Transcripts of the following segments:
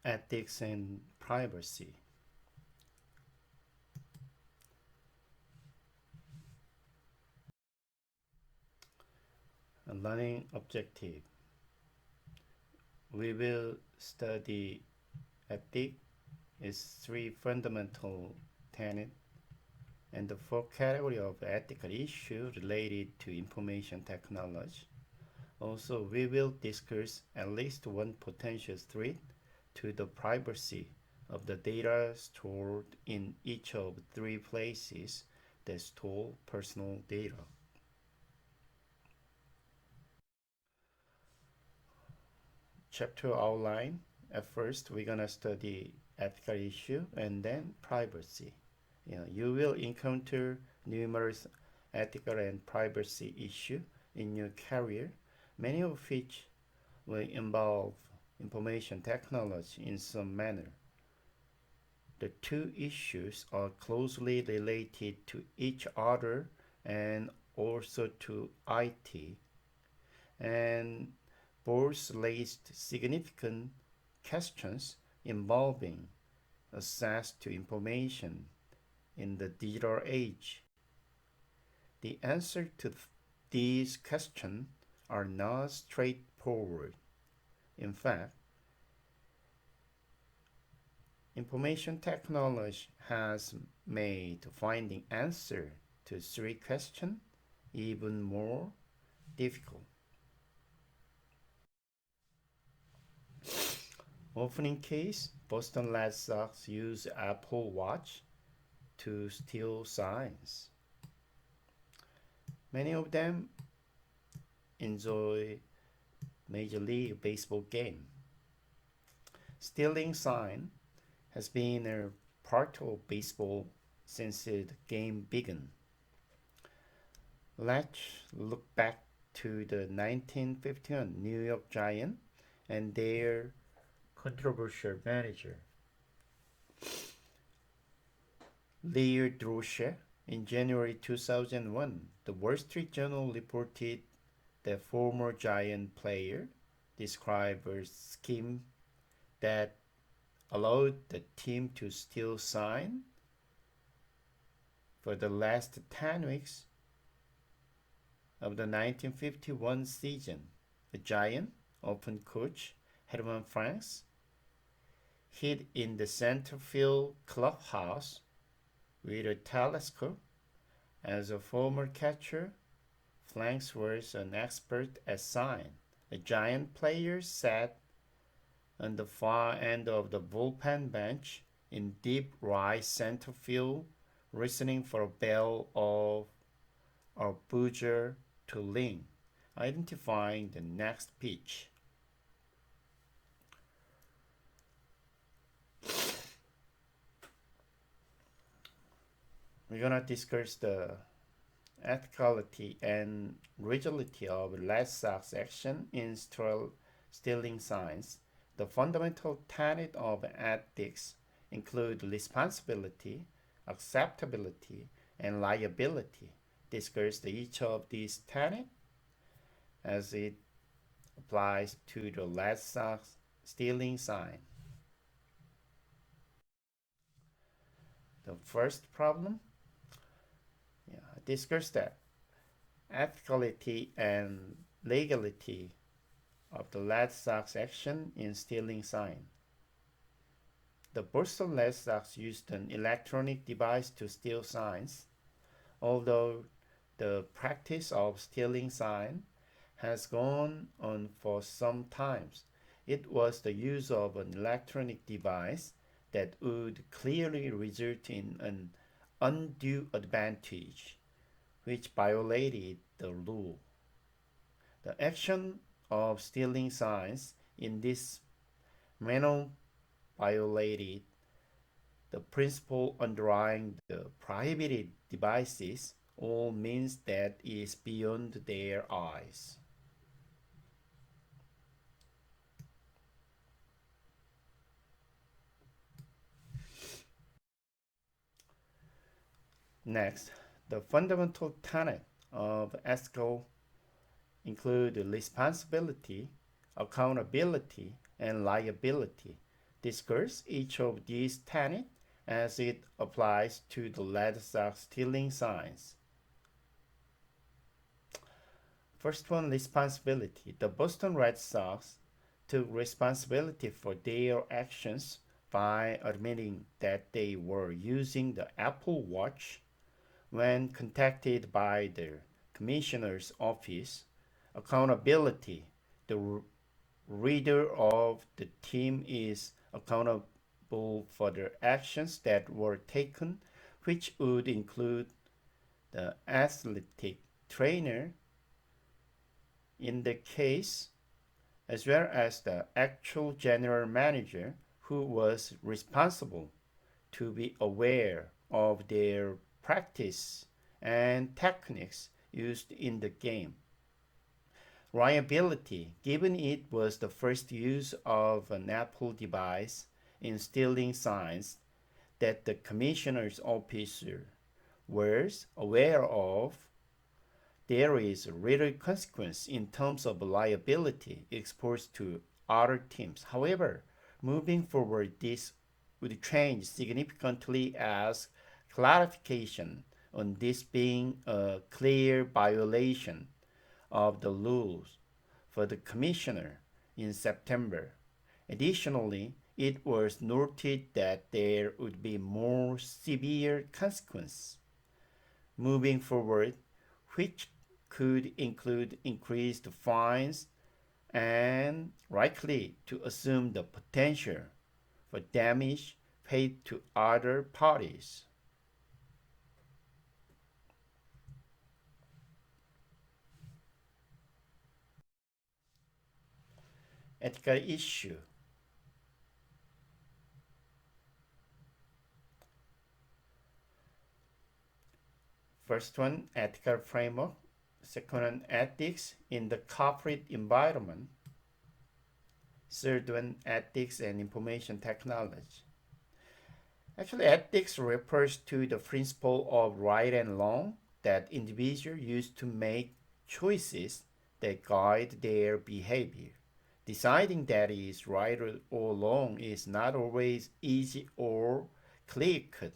Ethics and privacy. A learning objective. We will study ethics, its three fundamental tenets, and the four categories of ethical issues related to information technology. Also, we will discuss at least one potential threat to the privacy of the data stored in each of three places that store personal data. Chapter outline. At first, we're gonna study ethical issue and then privacy. You will encounter numerous ethical and privacy issue in your career, many of which will involve information technology in some manner. The two issues are closely related to each other and also to IT, and both raised significant questions involving access to information in the digital age. The answer to these questions are not straightforward. In fact, information technology has made finding answer to three questions even more difficult. Often in case, Boston Red Sox use Apple Watch to steal signs. Many of them enjoy Major League Baseball game. Stealing sign has been a part of baseball since the game began. Let's look back to the 1951 New York Giants and their controversial manager, Leo Drosche. In January 2001, the Wall Street Journal reported that former Giant player described a scheme that allowed the team to steal sign for the last 10 weeks of the 1951 season. The Giant open coach Herman Franks hid in the center field clubhouse with a telescope. As a former catcher, Franks was an expert at sign. The Giant players sat on the far end of the bullpen bench in deep right center field, listening for a bell of a buzzer to ring, identifying the next pitch. We're gonna discuss the ethicality and legality of Red Sox action in stealing signs. The fundamental tenet of ethics include responsibility, acceptability, and liability. Discuss each of these tenets as it applies to the Red Sox stealing sign. The first problem, discuss that ethicality and legality of the Red Sox action in stealing sign. The Boston Red Sox used an electronic device to steal signs, although the practice of stealing signs has gone on for some time. It was the use of an electronic device that would clearly result in an undue advantage, which violated the rule. The action of stealing signs in this manner violated the principle underlying the prohibited devices, all means that is beyond their eyes. Next, the fundamental tenet of ethical include responsibility, accountability, and liability. discuss each of these tenets as it applies to the Red Sox stealing signs. First one, responsibility. The Boston Red Sox took responsibility for their actions by admitting that they were using the Apple Watch when contacted by the commissioner's office. Accountability. The reader of the team is accountable for the actions that were taken, which would include the athletic trainer in the case, as well as the actual general manager who was responsible to be aware of their practice and techniques used in the game. Liability, given it was the first use of an Apple device in stealing signs that the commissioner's officer was aware of, there is little consequence in terms of liability exposed to other teams. However, moving forward, this would change significantly as clarification on this being a clear violation of the rules for the commissioner in September. Additionally, it was noted that there would be more severe consequences moving forward, which could include increased fines and likely to assume the potential for damage paid to other parties. Ethical issue. First one, ethical framework. Second one, ethics in the corporate environment. Third one, ethics and information technology. Actually, ethics refers to the principle of right and wrong that individuals use to make choices that guide their behavior. Deciding that is right or wrong is not always easy or clear cut.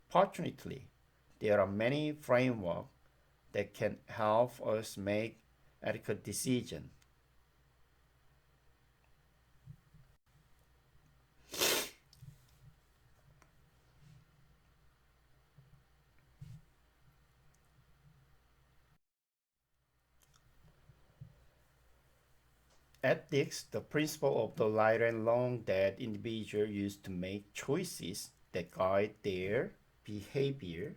Fortunately, there are many frameworks that can help us make ethical decisions. Ethics, the principle of the right and wrong that individuals use to make choices that guide their behavior.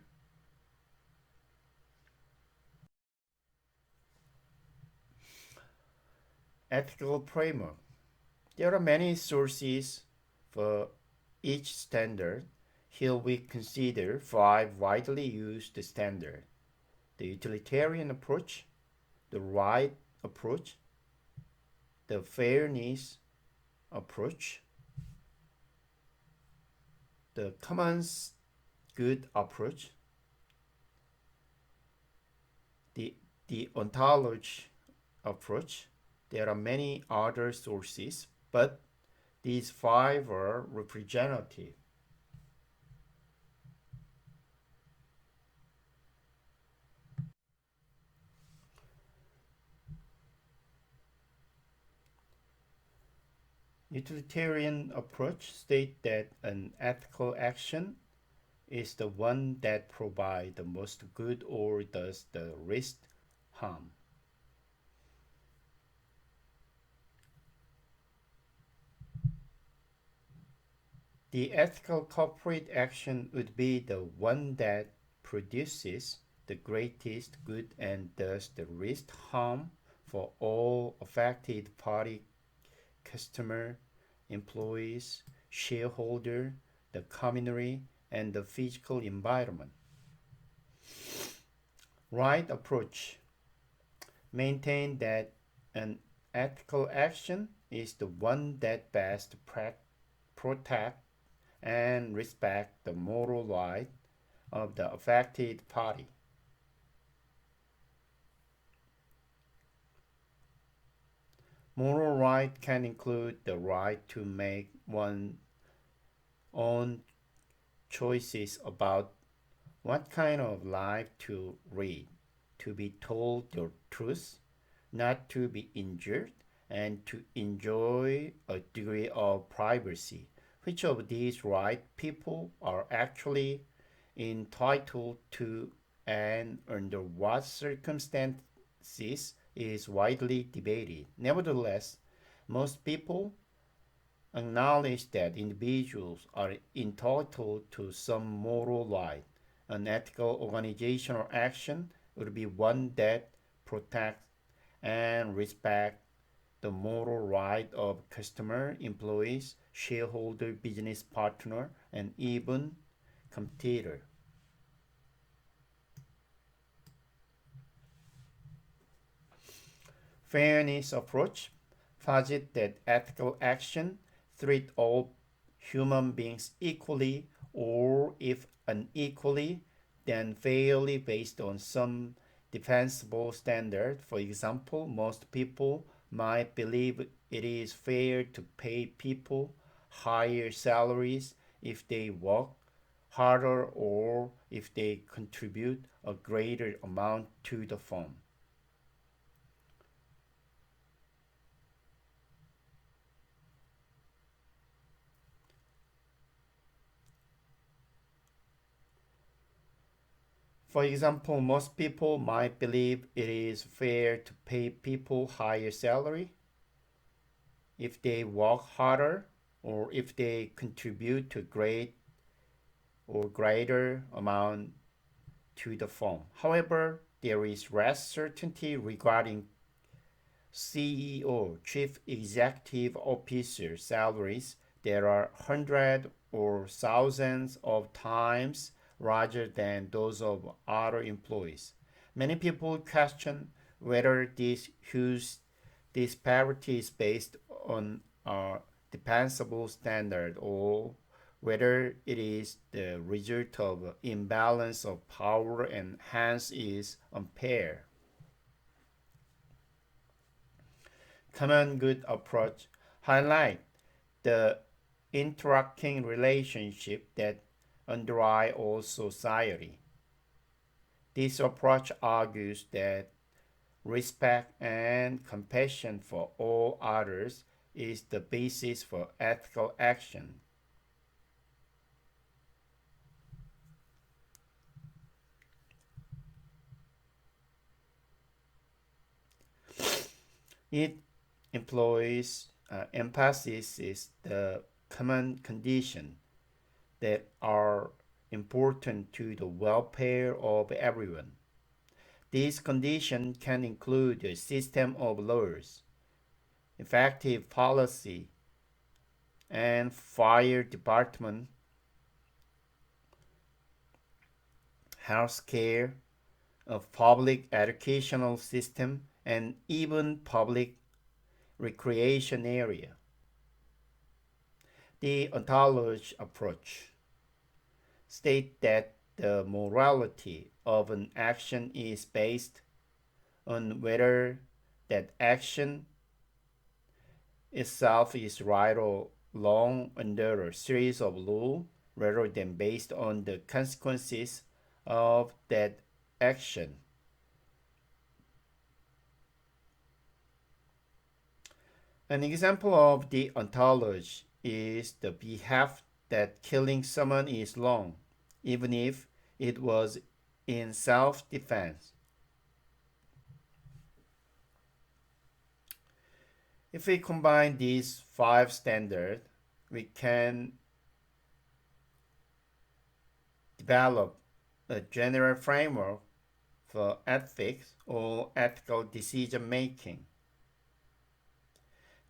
Ethical framework. There are many sources for each standard. Here we consider five widely used standards: the utilitarian approach, the right approach, the fairness approach, the common good approach, the ontology approach. There are many other sources, but these five are representative. Utilitarian approach states that an ethical action is the one that provides the most good or does the least harm. The ethical corporate action would be the one that produces the greatest good and does the least harm for all affected party, customer, employees, shareholder, the community, and the physical environment. Right approach. Maintain that an ethical action is the one that best protect and respect the moral right of the affected party. Moral right can include the right to make one's own choices about what kind of life to lead, to be told the truth, not to be injured, and to enjoy a degree of privacy. Which of these rights people are actually entitled to and under what circumstances is widely debated. Nevertheless, most people acknowledge that individuals are entitled to some moral right. An ethical organizational action would be one that protects and respects the moral right of customer, employees, shareholder, business partner, and even competitor. Fairness approach posits that ethical action treat all human beings equally, or if unequally, then fairly based on some defensible standard. For example, most people might believe it is fair to pay people higher salaries if they work harder or if they contribute a greater amount to the firm. For example, most people might believe it is fair to pay people higher salary if they work harder or if they contribute to great or greater amount to the firm. However, there is less certainty regarding CEO, Chief Executive Officer salaries. There are hundreds or thousands of times larger than those of other employees. Many people question whether this huge disparity is based on a defensible standard or whether it is the result of imbalance of power and hence is unfair. Common good approach highlight the interacting relationship that underlie all society. This approach argues that respect and compassion for all others is the basis for ethical action. It employs emphasizes the common conditions that are important to the welfare of everyone. These conditions can include a system of laws, effective policy, and fire department, health care, a public educational system, and even public recreation area. The ontology approach states that the morality of an action is based on whether that action itself is right or wrong under a series of rules rather than based on the consequences of that action. An example of the ontology is the belief that killing someone is wrong, even if it was in self defense. If we combine these five standards, we can develop a general framework for ethics or ethical decision making.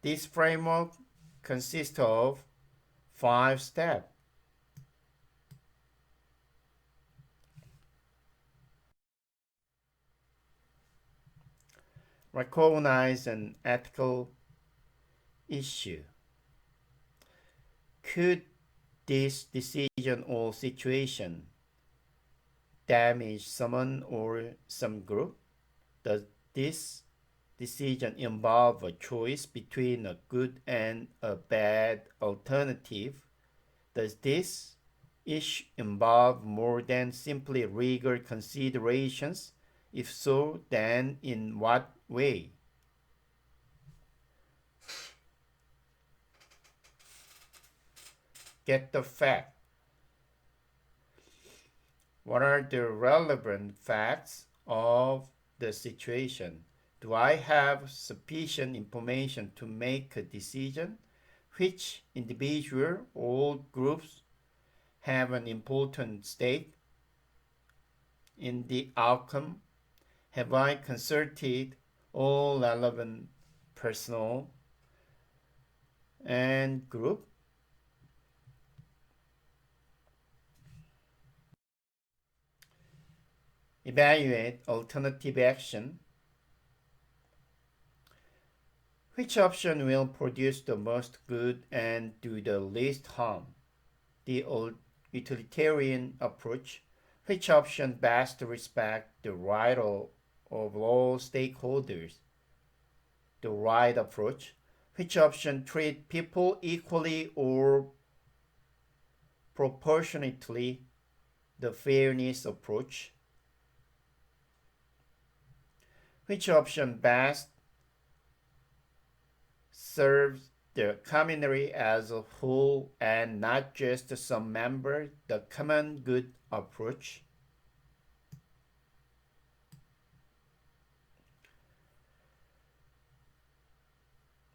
This framework consists of five steps. Recognize an ethical issue. Could this decision or situation damage someone or some group? Does this decision involve a choice between a good and a bad alternative, does this issue involve more than simply legal considerations? If so, then in what way? Get the fact. What are the relevant facts of the situation? Do I have sufficient information to make a decision? Which individual or groups have an important stake in the outcome? Have I consulted all relevant personnel and group? Evaluate alternative action. Which option will produce the most good and do the least harm? The utilitarian approach. Which option best respects the right of all stakeholders? The right approach. Which option treat people equally or proportionately? The fairness approach. Which option best serves the community as a whole and not just some member? The common good approach.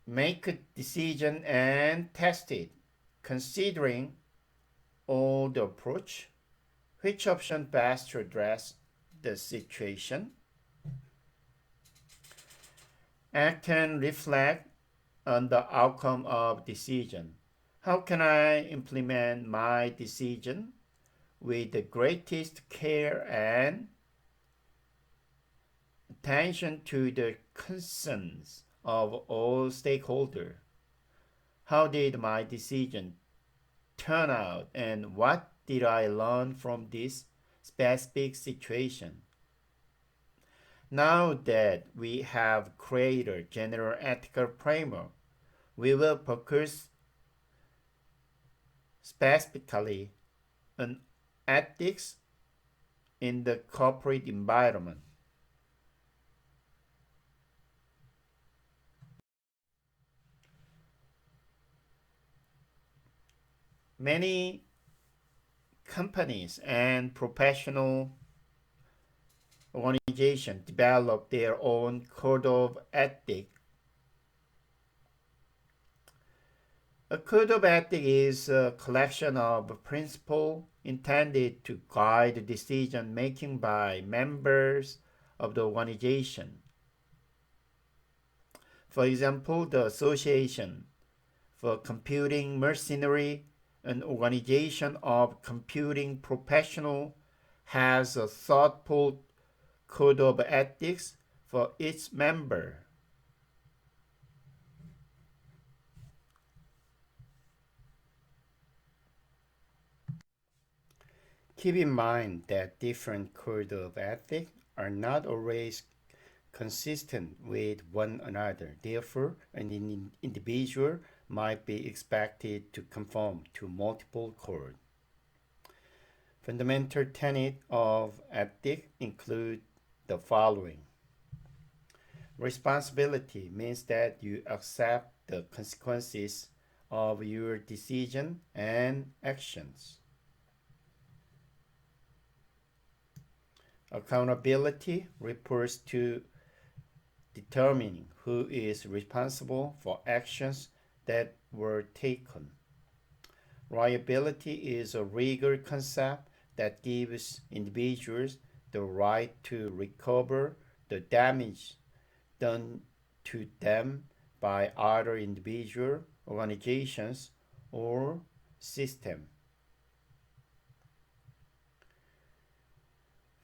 Make a decision and test it, considering all the approach. Which option best address the situation? Act and reflect on the outcome of decision. How can I implement my decision with the greatest care and attention to the concerns of all stakeholders? How did my decision turn out and what did I learn from this specific situation? Now that we have created a general ethical framework, we will focus specifically on ethics in the corporate environment. Many companies and professional organizations develop their own code of ethics. A code of ethics is a collection of principles intended to guide decision making by members of the organization. For example, the Association for Computing Mercenary, an organization of computing professionals, has a thoughtful code of ethics for each member. Keep in mind that different codes of ethics are not always consistent with one another. Therefore, an individual might be expected to conform to multiple codes. Fundamental tenets of ethics include the following. Responsibility means that you accept the consequences of your decision and actions. Accountability refers to determining who is responsible for actions that were taken. Liability is a legal concept that gives individuals the right to recover the damage done to them by other individuals, organizations, or systems.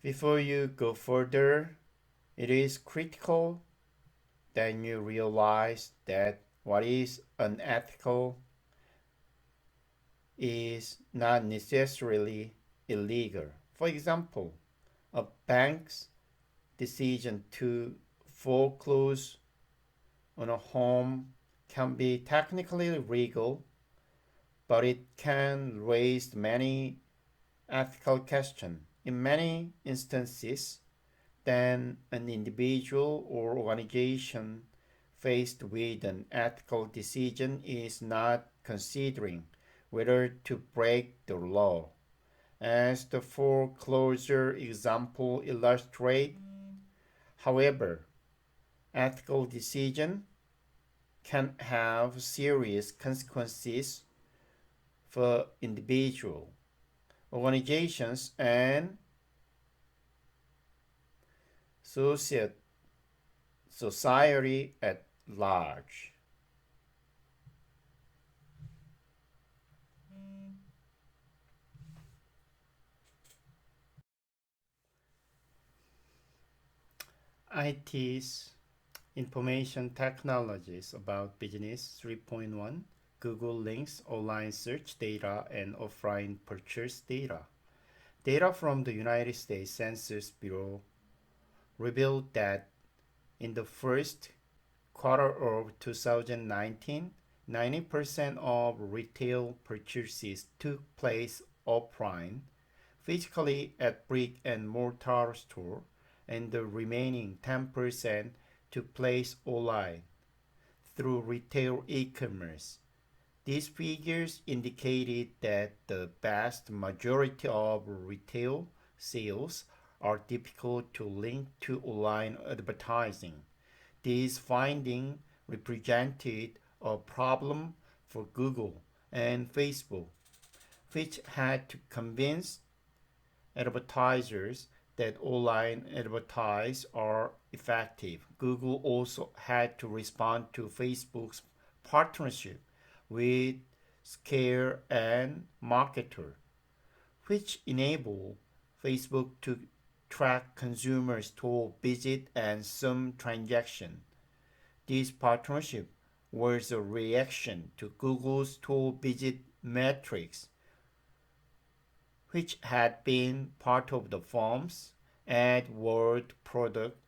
Before you go further, it is critical that you realize that what is unethical is not necessarily illegal. For example, a bank's decision to foreclose on a home can be technically legal, but it can raise many ethical questions. In many instances, then an individual or organization faced with an ethical decision is not considering whether to break the law. As the foreclosure example illustrates, however, ethical decision can have serious consequences for individuals, organizations, and society at large. IT's Information Technologies about Business 3.1, Google links online search data and offline purchase data. Data from the United States Census Bureau revealed that in the first quarter of 2019, 90% of retail purchases took place offline, physically at brick and mortar store, and the remaining 10% took place online through retail e-commerce. These figures indicated that the vast majority of retail sales are difficult to link to online advertising. These findings represented a problem for Google and Facebook, which had to convince advertisers that online advertisements are effective. Google also had to respond to Facebook's partnership with Scare and Marketer, which enable Facebook to track consumer store visit and some transaction. This partnership was a reaction to Google's store visit metrics, which had been part of the firm's AdWords product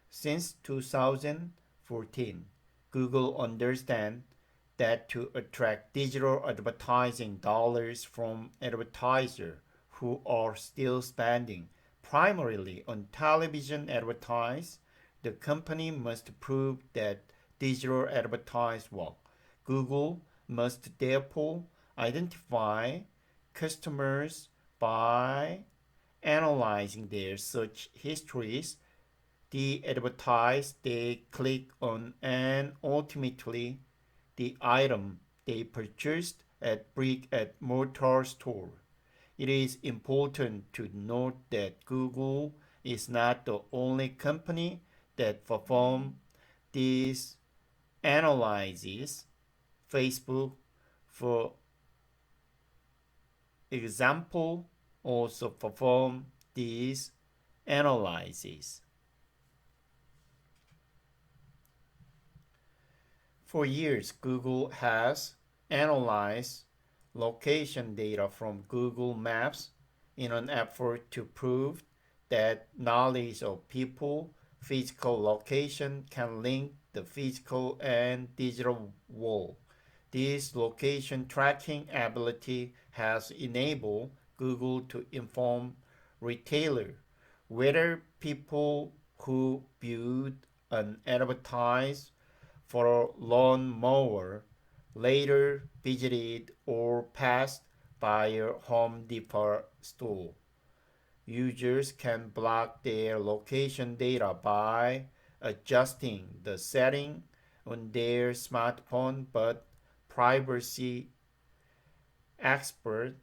since 2014. Google understands that to attract digital advertising dollars from advertisers who are still spending primarily on television advertise, the company must prove that digital advertise work. Google must therefore identify customers by analyzing their search histories, the advertise they click on, and ultimately the item they purchased at brick and mortar store. It is important to note that Google is not the only company that performs these analyses. Facebook, for example, also perform these analyses. For years, Google has analyzed location data from Google Maps in an effort to prove that knowledge of people physical location can link the physical and digital world. This location tracking ability has enabled Google to inform retailers whether people who viewed an advertise for a lawnmower later visited or passed by a Home Depot store. Users can block their location data by adjusting the setting on their smartphone, but privacy expert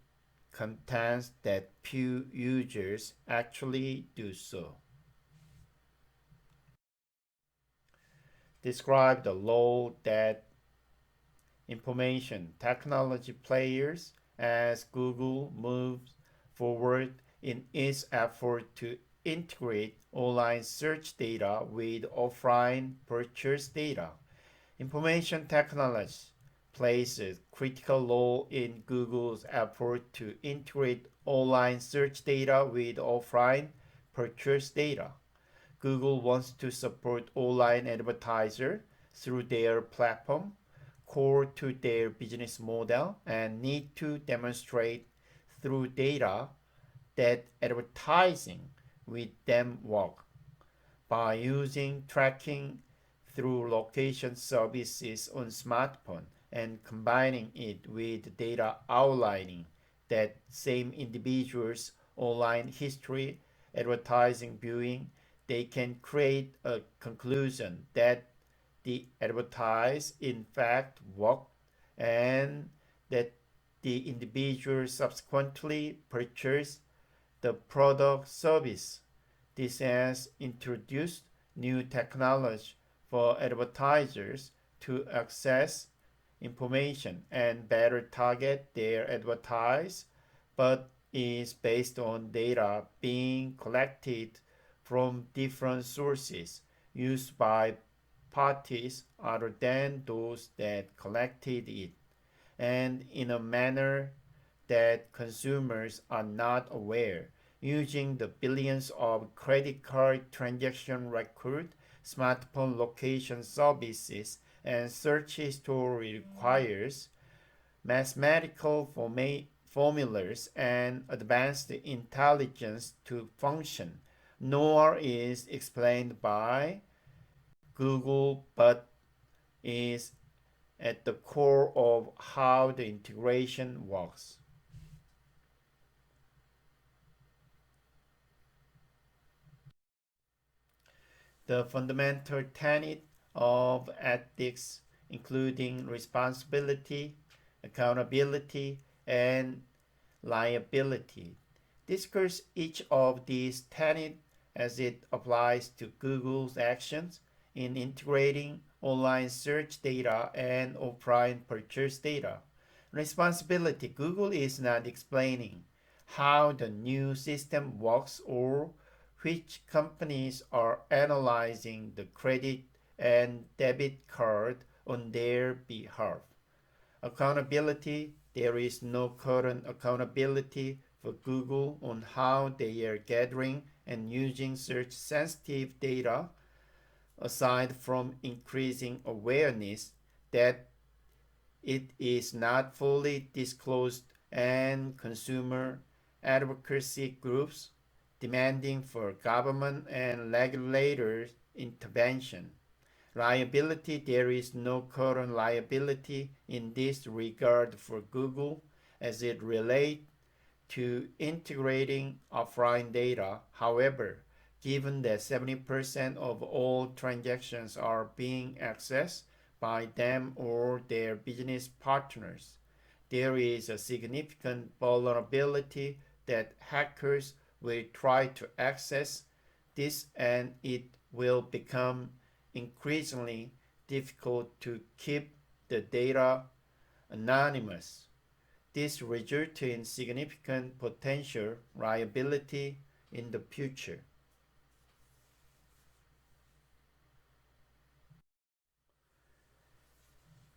contends that few users actually do so. Describe the role that information technology players as Google moves forward in its effort to integrate online search data with offline purchase data. Information technology plays a critical role in Google's effort to integrate online search data with offline purchase data. Google wants to support online advertisers through their platform, core to their business model, and need to demonstrate through data that advertising with them work. By using tracking through location services on smartphone and combining it with data outlining that same individual's online history, advertising viewing, they can create a conclusion that the advertise in fact worked and that the individual subsequently purchased the product service. This has introduced new technology for advertisers to access information and better target their advertise, but is based on data being collected from different sources used by parties other than those that collected it, and in a manner that consumers are not aware. Using the billions of credit card transaction record, smartphone location services, and search history requires mathematical formulas and advanced intelligence to function, nor is explained by Google but is at the core of how the integration works. The fundamental tenet of ethics, including responsibility, accountability, and liability. Discuss each of these tenets as it applies to Google's actions in integrating online search data and offline purchase data. Responsibility. Google is not explaining how the new system works or which companies are analyzing the credit and debit card on their behalf. Accountability. There is no current accountability for Google on how they are gathering and using search sensitive data aside from increasing awareness that it is not fully disclosed and consumer advocacy groups demanding for government and regulators intervention. Liability. There is no current liability in this regard for Google as it relates to integrating offline data. However, given that 70% of all transactions are being accessed by them or their business partners, there is a significant vulnerability that hackers will try to access this and it will become increasingly difficult to keep the data anonymous. This results in significant potential liability in the future.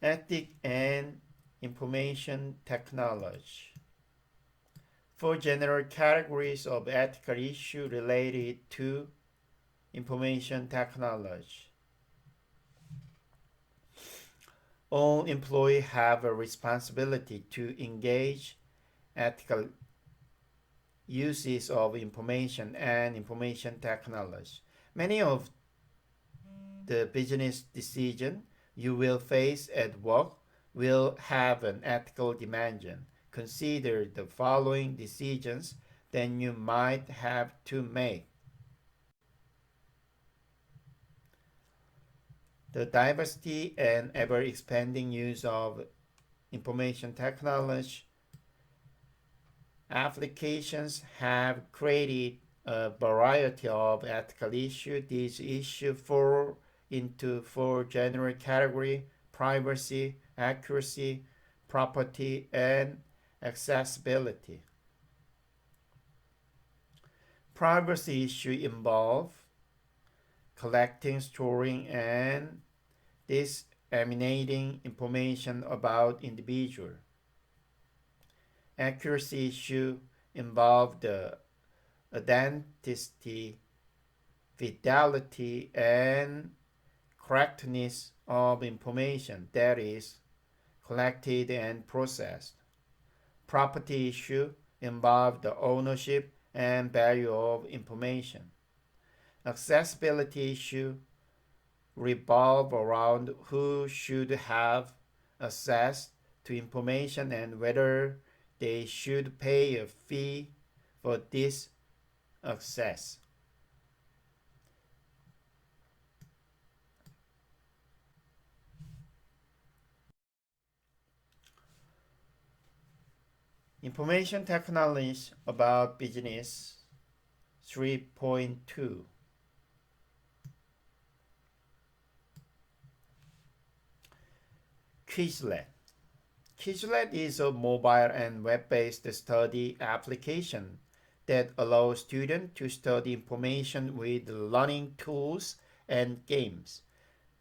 Ethics and information technology. Four general categories of ethical issues related to information technology. All employees have a responsibility to engage ethical uses of information and information technology. Many of the business decisions you will face at work will have an ethical dimension. Consider the following decisions that you might have to make. The diversity and ever-expanding use of information technology applications have created a variety of ethical issues. These issues fall into four general categories: privacy, accuracy, property, and accessibility. Privacy issues involve collecting, storing, and disseminating information about individuals. Accuracy issues involve the authenticity, fidelity, and correctness of information that is collected and processed. Property issue involve the ownership and value of information. Accessibility issue revolve around who should have access to information and whether they should pay a fee for this access. Information technology about business 3.2. Quizlet. Quizlet is a mobile and web-based study application that allows students to study information with learning tools and games.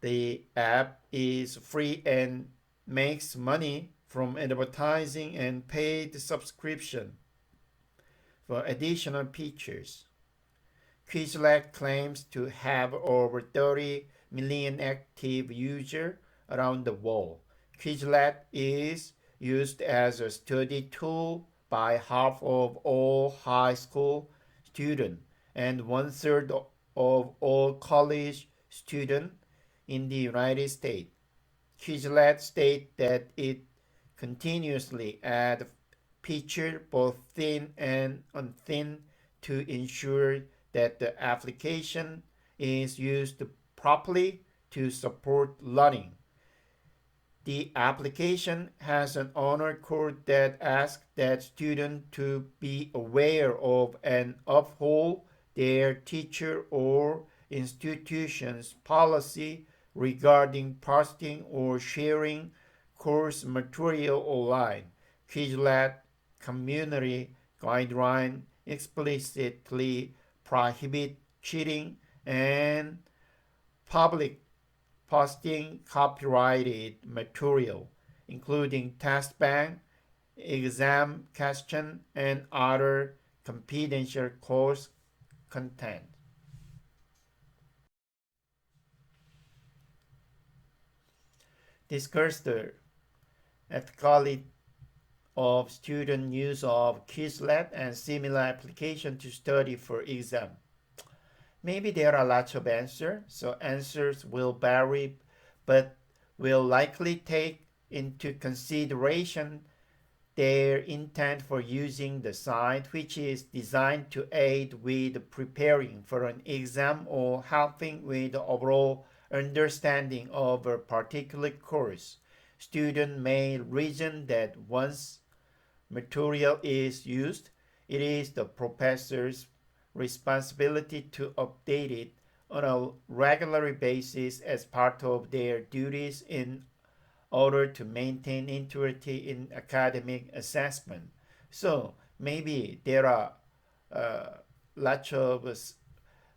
The app is free and makes money from advertising and paid subscription for additional features. Quizlet claims to have over 30 million active users around the world. Quizlet is used as a study tool by half of all high school students and one-third of all college students in the United States. Quizlet states that it continuously adds features both thin and unthin to ensure that the application is used properly to support learning. The application has an honor code that asks that students to be aware of and uphold their teacher or institution's policy regarding posting or sharing course material online. Quizlet community guidelines explicitly prohibit cheating and public posting copyrighted material, including test bank, exam question, and other confidential course content. Discuss the ethicality of student use of Quizlet and similar application to study for exam. Maybe there are lots of answers, so answers will vary, but will likely take into consideration their intent for using the site, which is designed to aid with preparing for an exam or helping with the overall understanding of a particular course. Students may reason that once material is used, it is the professor's responsibility to update it on a regular basis as part of their duties in order to maintain integrity in academic assessment. So maybe there are uh, lots of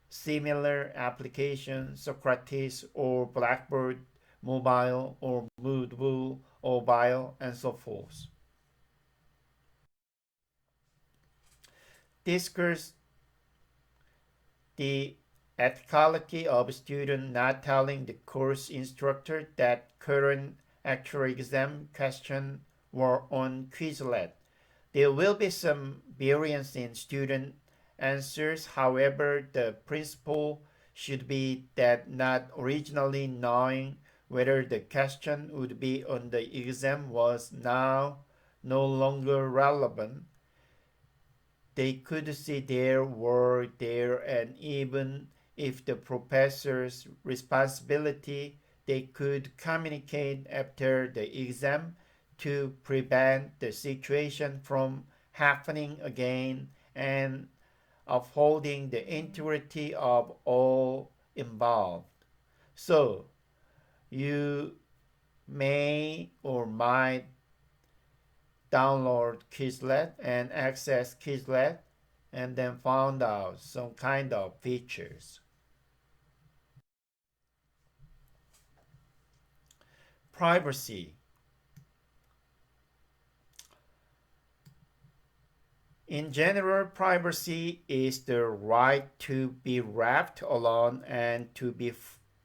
similar applications, Socrates or Blackboard Mobile or Moodle or Bio and so forth. Discuss the ethicality of students not telling the course instructor that current actual exam questions were on Quizlet. There will be some variance in student answers. However, the principle should be that not originally knowing whether the question would be on the exam was now no longer relevant. They could see their work there, and even if the professor's responsibility, they could communicate after the exam to prevent the situation from happening again and upholding the integrity of all involved. So, you may or might download Quizlet and access Quizlet and then found out some kind of features. Privacy. In general, privacy is the right to be left alone and to be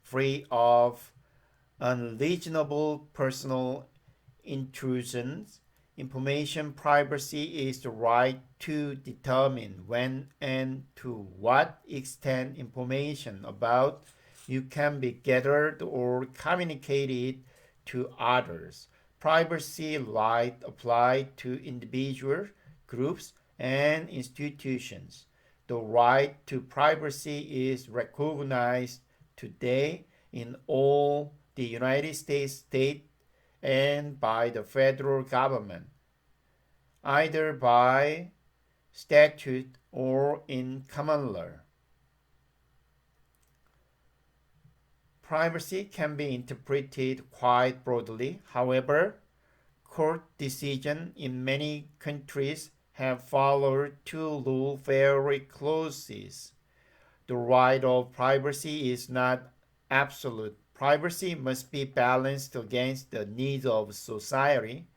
free of unreasonable personal intrusions. Information privacy is the right to determine when and to what extent information about you can be gathered or communicated to others. Privacy rights apply to individuals, groups, and institutions. The right to privacy is recognized today in all the United States and by the federal government, either by statute or in common law. Privacy can be interpreted quite broadly. However, court decisions in many countries have followed two rules very closely. The right of privacy is not absolute. Privacy must be balanced against the needs of society.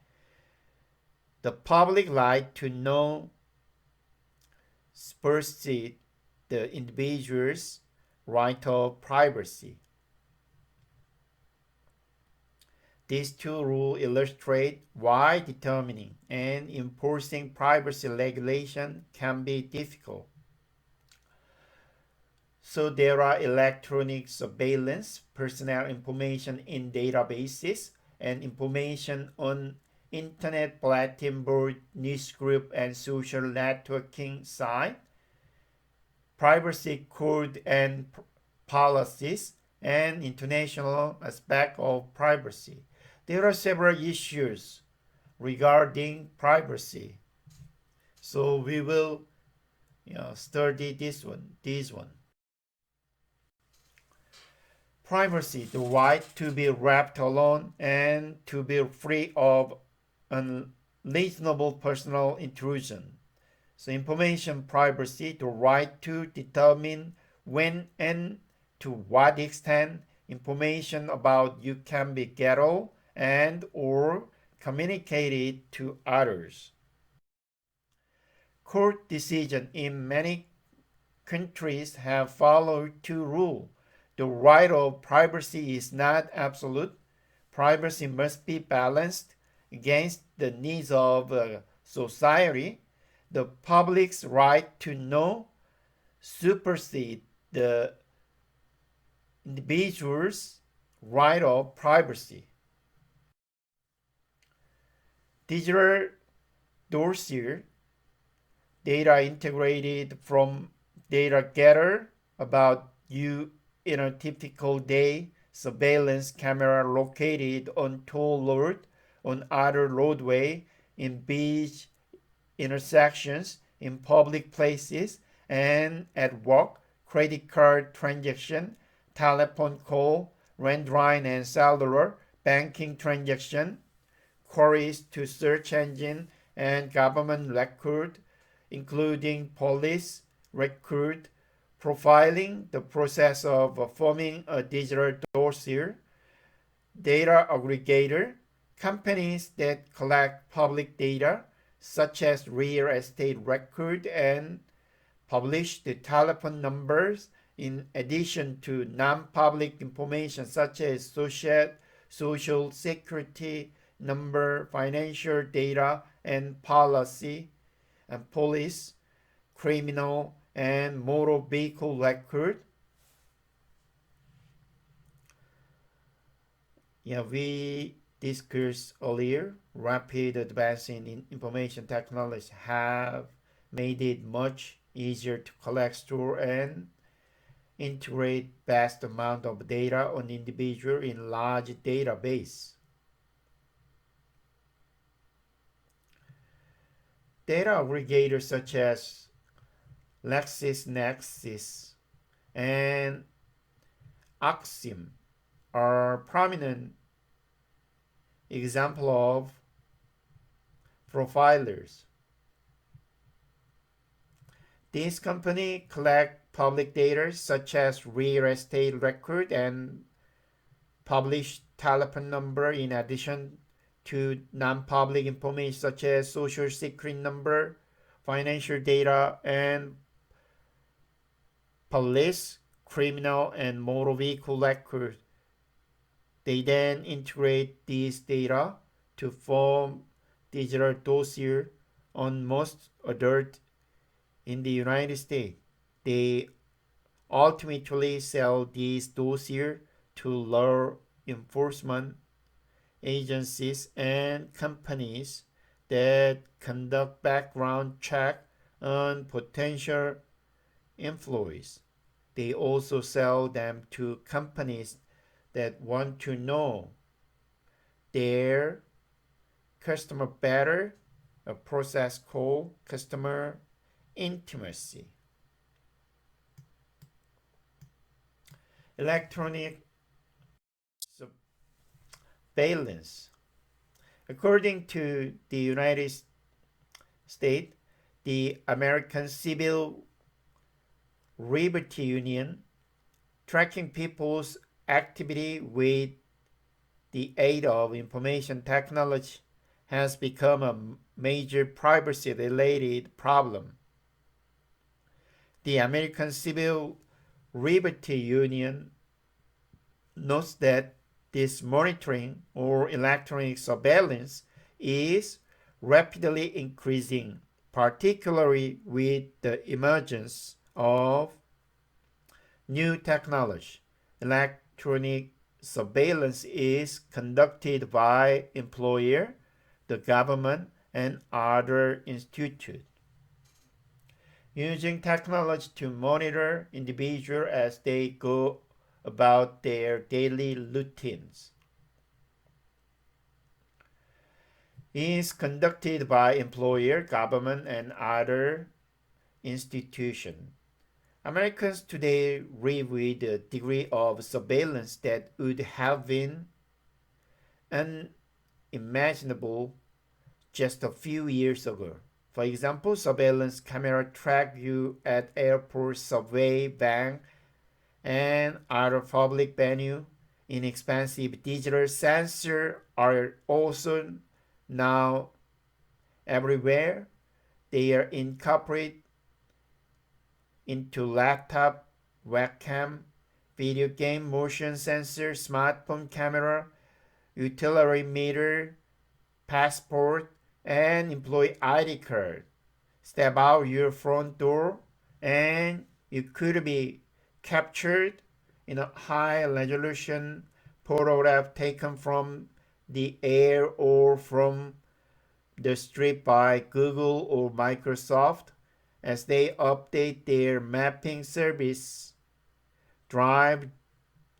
The public right to know supersedes the individual's right of privacy. These two rules illustrate why determining and enforcing privacy regulation can be difficult. So there are electronic surveillance, personal information in databases, and information on internet bulletin board, newsgroup, and social networking site, privacy code and policies, and international aspect of privacy. There are several issues regarding privacy. So we will study this one. Privacy, the right to be left alone and to be free of unreasonable personal intrusion. So information privacy, the right to determine when and to what extent information about you can be gathered and or communicated to others. Court decisions in many countries have followed two rules. The right of privacy is not absolute. Privacy must be balanced against the needs of society. The public's right to know supersedes the individual's right of privacy. Digital dossier, data integrated from data gathered about you in a typical day, surveillance camera located on toll road, on other roadway, in beach intersections, in public places, and at work, credit card transaction, telephone call, landline and cellular, banking transaction, queries to search engine and government record, including police record, profiling, the process of forming a digital dossier, data aggregator, companies that collect public data, such as real estate record and publish the telephone numbers in addition to non-public information such as social security number, financial data, and policy, and police, criminal, and motor vehicle record. We discussed earlier, rapid advances in information technology have made it much easier to collect, store, and integrate vast amount of data on individual in large database. Data aggregators such as LexisNexis and Axiom are prominent example of profilers. These companies collect public data such as real estate record and publish telephone number in addition to non-public information such as social security number, financial data, and police, criminal, and motor vehicle record. They then integrate these data to form digital dossier on most adults in the United States. They ultimately sell these dossiers to law enforcement agencies and companies that conduct background check on potential employees. They also sell them to companies that want to know their customer better, a process called customer intimacy. Electronic surveillance. According to the United States, the American Civil Liberty Union, tracking people's activity with the aid of information technology has become a major privacy-related problem. The American Civil Liberty Union notes that this monitoring or electronic surveillance is rapidly increasing, particularly with the emergence of new technology. Electronic surveillance is conducted by employer, the government, and other institutions, using technology to monitor individuals as they go about their daily routines. It is conducted by employer, government, and other institutions. Americans today live with a degree of surveillance that would have been unimaginable just a few years ago. For example, surveillance cameras track you at airports, subway, bank, and other public venues. Inexpensive digital sensors are also now everywhere. They are incorporated into laptop, webcam, video game motion sensor, smartphone camera, utility meter, passport, and employee ID card. Step out your front door and you could be captured in a high resolution photograph taken from the air or from the street by Google or Microsoft as they update their mapping service. Drive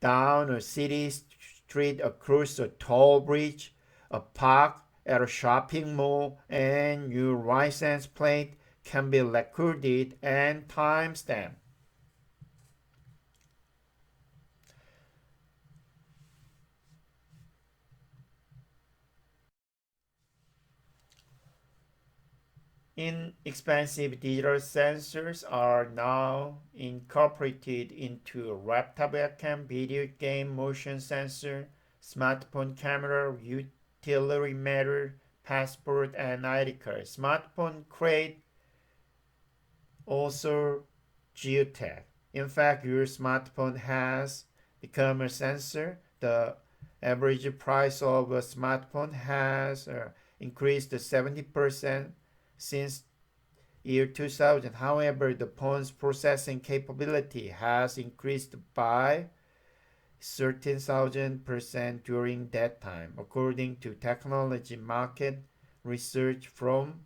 down a city street, across a toll bridge, a park, at a shopping mall, and your license plate can be recorded and timestamped. Inexpensive digital sensors are now incorporated into laptop webcam, video game motion sensor, smartphone camera, utility meter, passport, and ID card. Smartphone crate also geotag. In fact, your smartphone has become a sensor. The average price of a smartphone has increased to 70% since year 2000. However, the phone's processing capability has increased by 13,000% during that time, according to technology market research from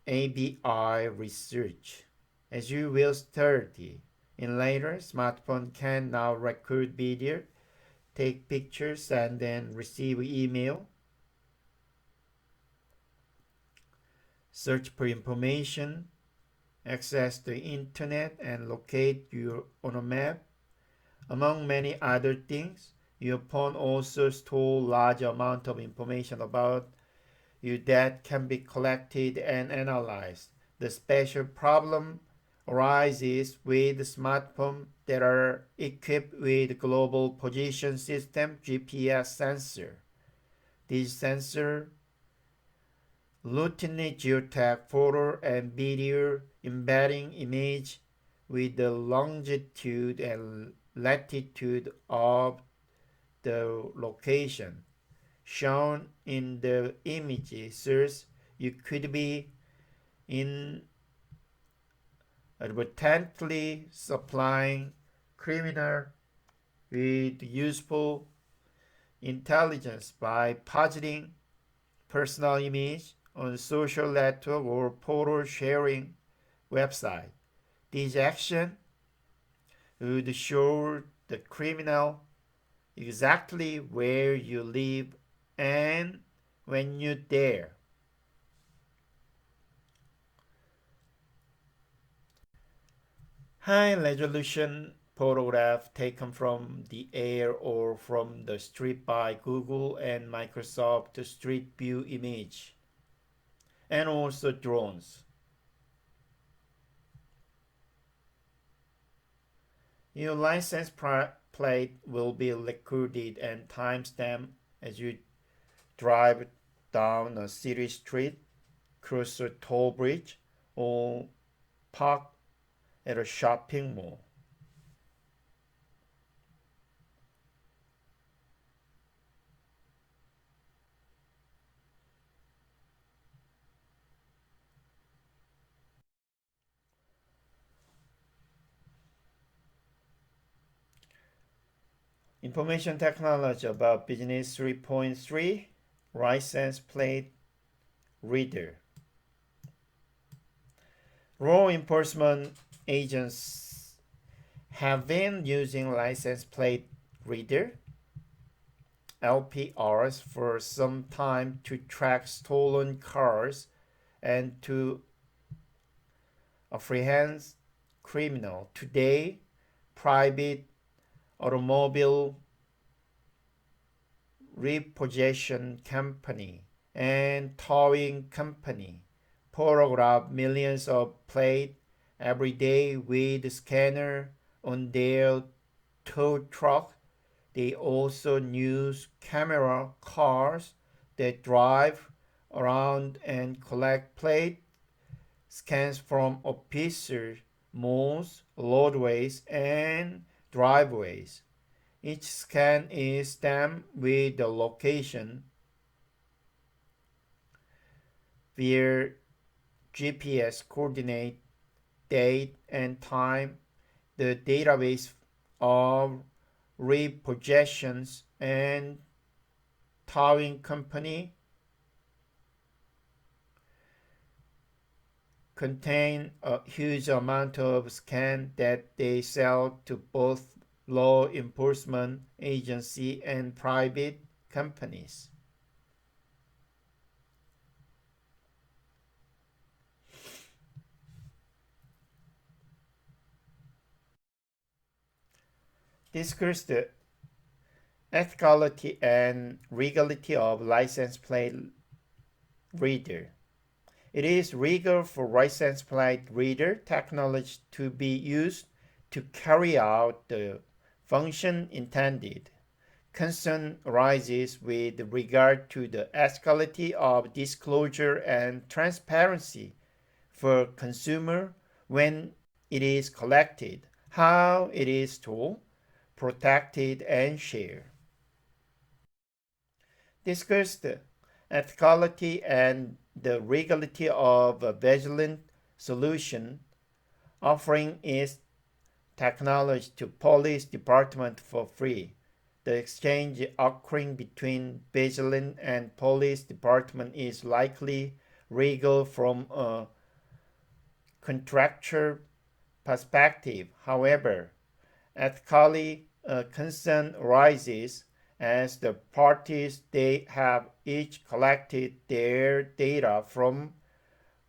ABI Research. As you will study in later, smartphone can now record video, take pictures, and then receive email, search for information, access the internet, and locate you on a map. Among many other things, your phone also stores large amount of information about you that can be collected and analyzed. The special problem arises with smartphones that are equipped with global position system GPS sensor. These sensors routinely geotag photo and video, embedding image with the longitude and latitude of the location shown in the image shows you could be inadvertently supplying criminal with useful intelligence by positing personal image on social network or photo sharing website. This action would show the criminal exactly where you live and when you're there. High resolution photograph taken from the air or from the street by Google and Microsoft Street View image, and also drones. Your license plate will be recorded and timestamped as you drive down a city street, cross a toll bridge, or park at a shopping mall. Information technology about business 3.3 license plate reader. Law enforcement agents have been using license plate reader LPRs for some time to track stolen cars and to apprehend criminals. Today, private automobile repossession company and towing company photograph millions of plates every day with scanner on their tow truck. They also use camera cars that drive around and collect plate scans from officers, malls, roadways, and driveways. Each scan is stamped with the location via GPS coordinate, date, and time. The database of repossessions and towing company contain a huge amount of scans that they sell to both law enforcement agency and private companies. Discuss the ethicality and legality of license plate reader. It is legal for license plate reader technology to be used to carry out the function intended. Concern arises with regard to the ethicality of disclosure and transparency for consumer when it is collected, how it is stored, protected, and shared. Discuss the ethicality and the legality of a vigilant solution offering its technology to police department for free. The exchange occurring between vigilant and police department is likely legal from a contractual perspective. However, ethically concern arises as the parties they have each collected their data from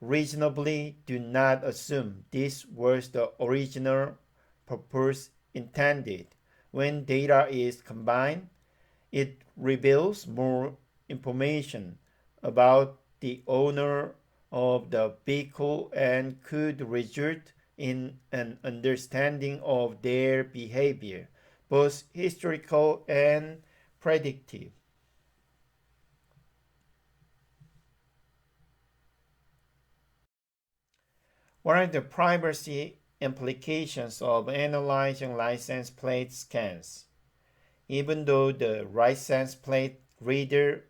reasonably do not assume this was the original purpose intended. When data is combined, it reveals more information about the owner of the vehicle and could result in an understanding of their behavior, both historical and predictive. What are the privacy implications of analyzing license plate scans? Even though the license plate reader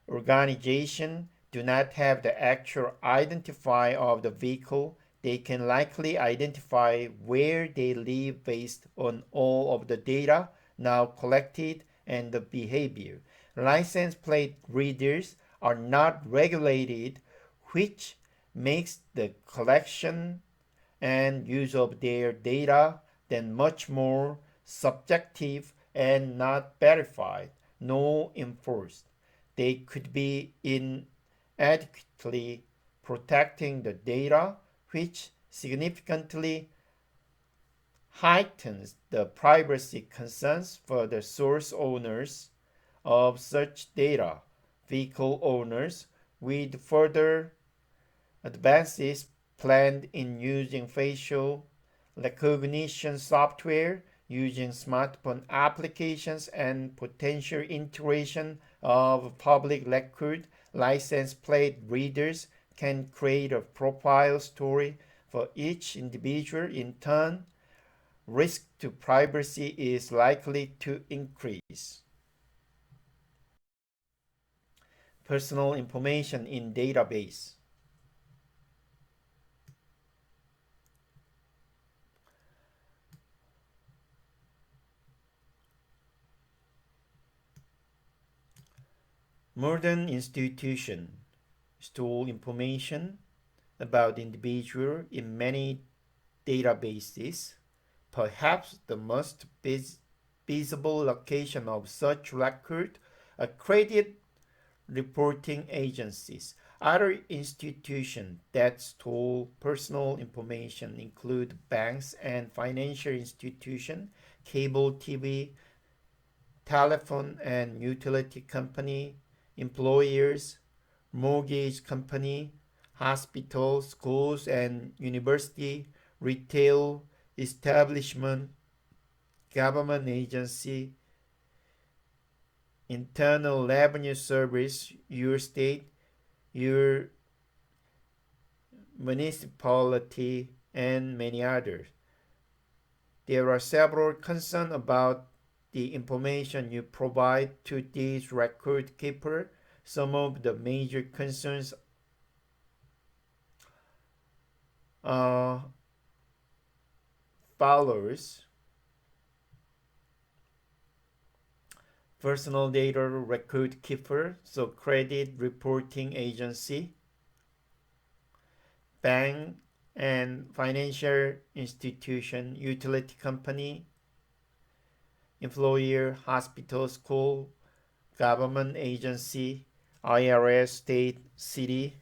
organization do not have the actual identifier of the vehicle, they can likely identify where they live based on all of the data now collected and the behavior. License plate readers are not regulated, which makes the collection and use of their data then much more subjective and not verified nor enforced. They could be inadequately protecting the data, which significantly heightens the privacy concerns for the source owners of such data. Vehicle owners, with further advances planned in using facial recognition software, using smartphone applications, and potential integration of public record license plate readers can create a profile story for each individual. In turn, risk to privacy is likely to increase. Personal information in database. Modern institutions store information about individuals in many databases. Perhaps the most visible location of such record are credit reporting agencies. Other institutions that store personal information include banks and financial institutions, cable TV, telephone and utility company, employers, mortgage company, hospitals, schools and university, retail establishment, government agency, internal revenue service, your state, your municipality, and many others. There are several concerns about the information you provide to these record keepers. Some of the major concerns are follows. Personal data record keeper, so credit reporting agency, bank and financial institution, utility company, employer, hospital, school, government agency, IRS, state, city.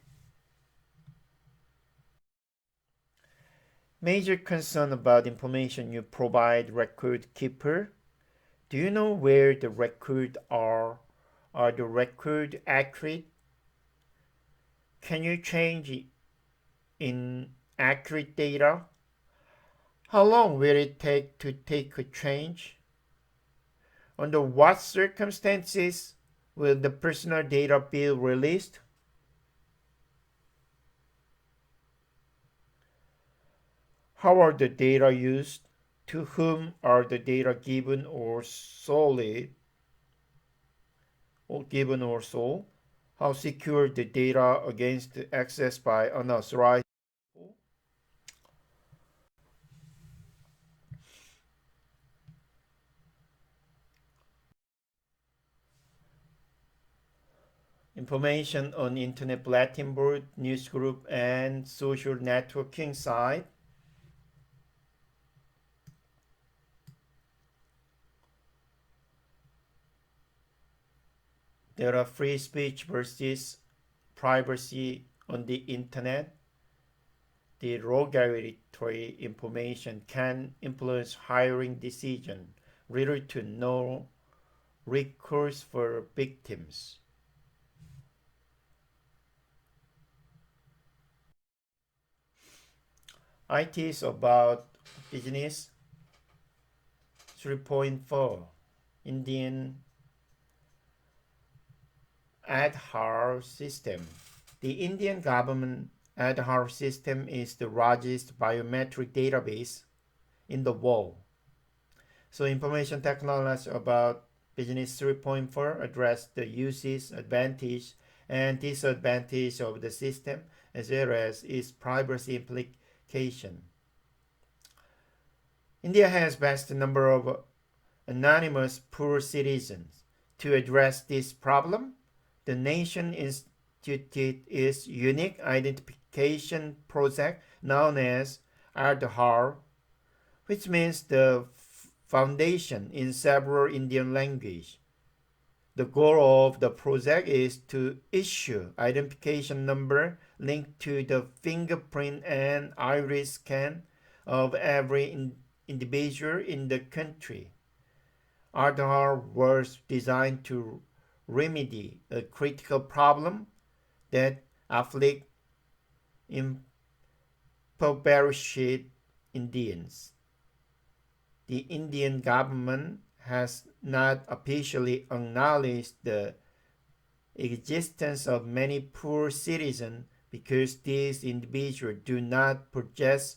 Major concern about information you provide record keeper. Do you know where the records are? Are the records accurate? Can you change inaccurate data? How long will it take to take a change? Under what circumstances will the personal data be released? How are the data used? To whom are the data given or sold? How secure the data against access by unauthorized people? Information on internet bulletin board, newsgroup, and social networking site. There are free speech versus privacy on the internet. The regulatory information can influence hiring decision, little to no recourse for victims. IT is about business. 3.4 Indian Aadhaar system. The Indian government Aadhaar system is the largest biometric database in the world. So information technology about Business 3.4 addressed the uses, advantage, and disadvantage of the system, as well as its privacy implication. India has vast number of anonymous poor citizens. To address this problem, the nation instituted its unique identification project known as Aadhaar, which means the foundation in several Indian languages. The goal of the project is to issue identification number linked to the fingerprint and iris scan of every individual in the country. Aadhaar was designed to remedy a critical problem that afflicts impoverished Indians. The Indian government has not officially acknowledged the existence of many poor citizens because these individuals do not possess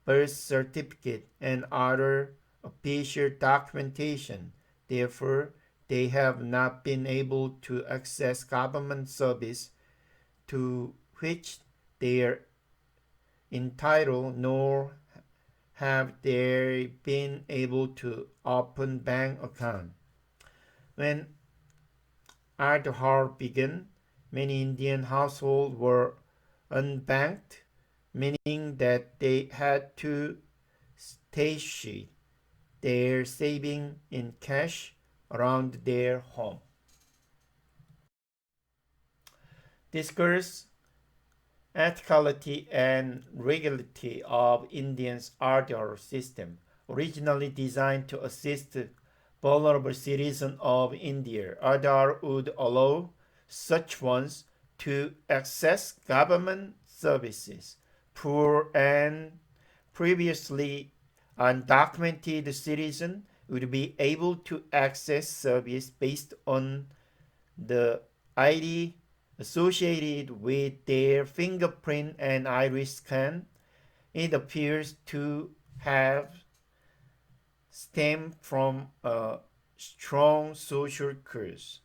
birth certificate and other official documentation. Therefore, they have not been able to access government service to which they are entitled, nor have they been able to open bank account. When Aadhaar began, many Indian households were unbanked, meaning that they had to stash their savings in cash around their home. Discuss ethicality and legality of India's Aadhaar system, originally designed to assist vulnerable citizens of India. Aadhaar would allow such ones to access government services. Poor and previously undocumented citizens would be able to access service based on the ID associated with their fingerprint and iris scan. It appears to have stemmed from a strong social cause.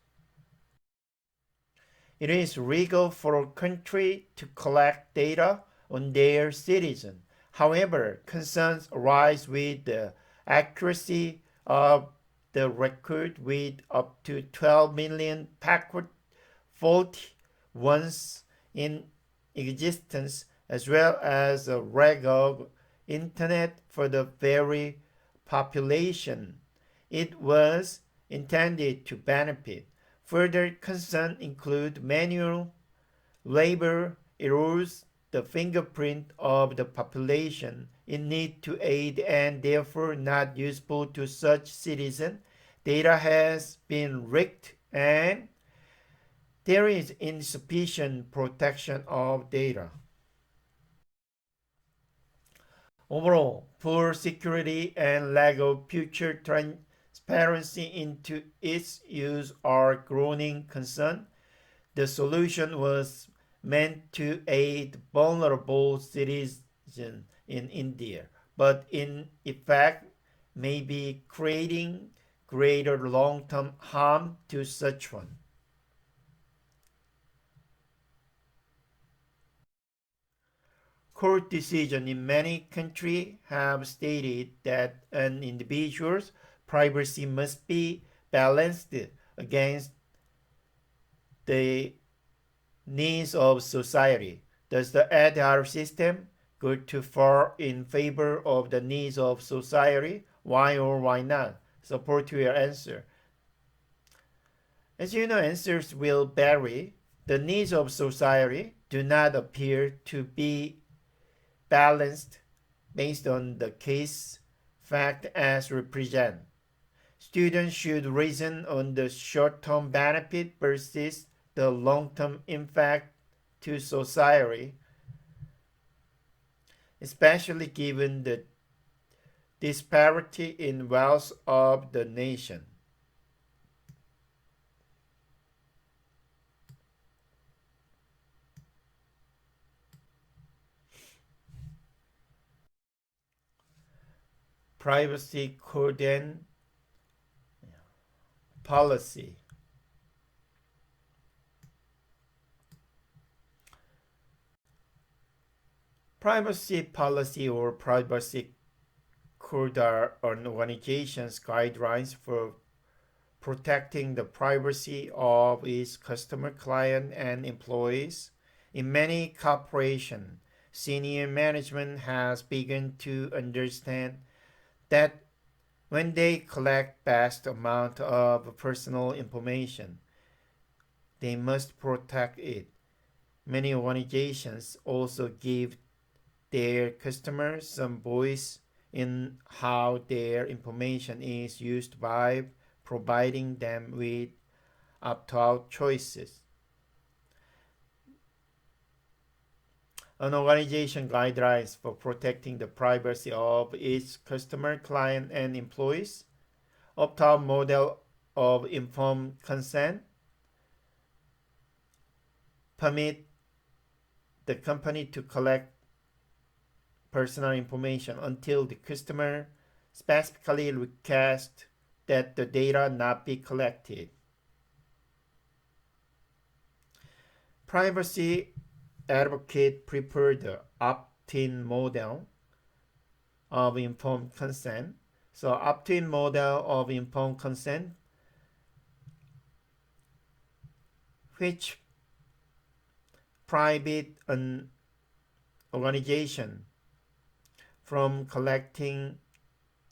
It is legal for a country to collect data on their citizens. However, concerns arise with the accuracy of the record, with up to 12 million packet faulty ones in existence, as well as a lack of internet for the very population it was intended to benefit. Further concerns include manual labor erodes the fingerprint of the population in need to aid and therefore not useful to such citizens. Data has been leaked and there is insufficient protection of data. Overall, poor security and lack of future transparency into its use are growing concern. The solution was meant to aid vulnerable citizens in India, but in effect may be creating greater long-term harm to such one. Court decisions in many countries have stated that an individual's privacy must be balanced against the needs of society. Does the Aadhaar system go too far in favor of the needs of society? Why or why not? Support your answer. As you know, answers will vary. The needs of society do not appear to be balanced based on the case fact as represented. Students should reason on the short-term benefit versus the long-term impact to society, especially given the disparity in wealth of the nation. Privacy code and policy. Privacy policy or privacy code are an organization's guidelines for protecting the privacy of its customer, client, and employees. In many corporations, senior management has begun to understand that when they collect vast amount of personal information, they must protect it. Many organizations also give their customers some voice in how their information is used by providing them with opt-out choices. An organization guidelines for protecting the privacy of its customer, client, and employees. Opt-out model of informed consent permit the company to collect personal information until the customer specifically requests that the data not be collected. Privacy advocates prefer the opt-in model of informed consent. So opt-in model of informed consent, which prohibit an organization from collecting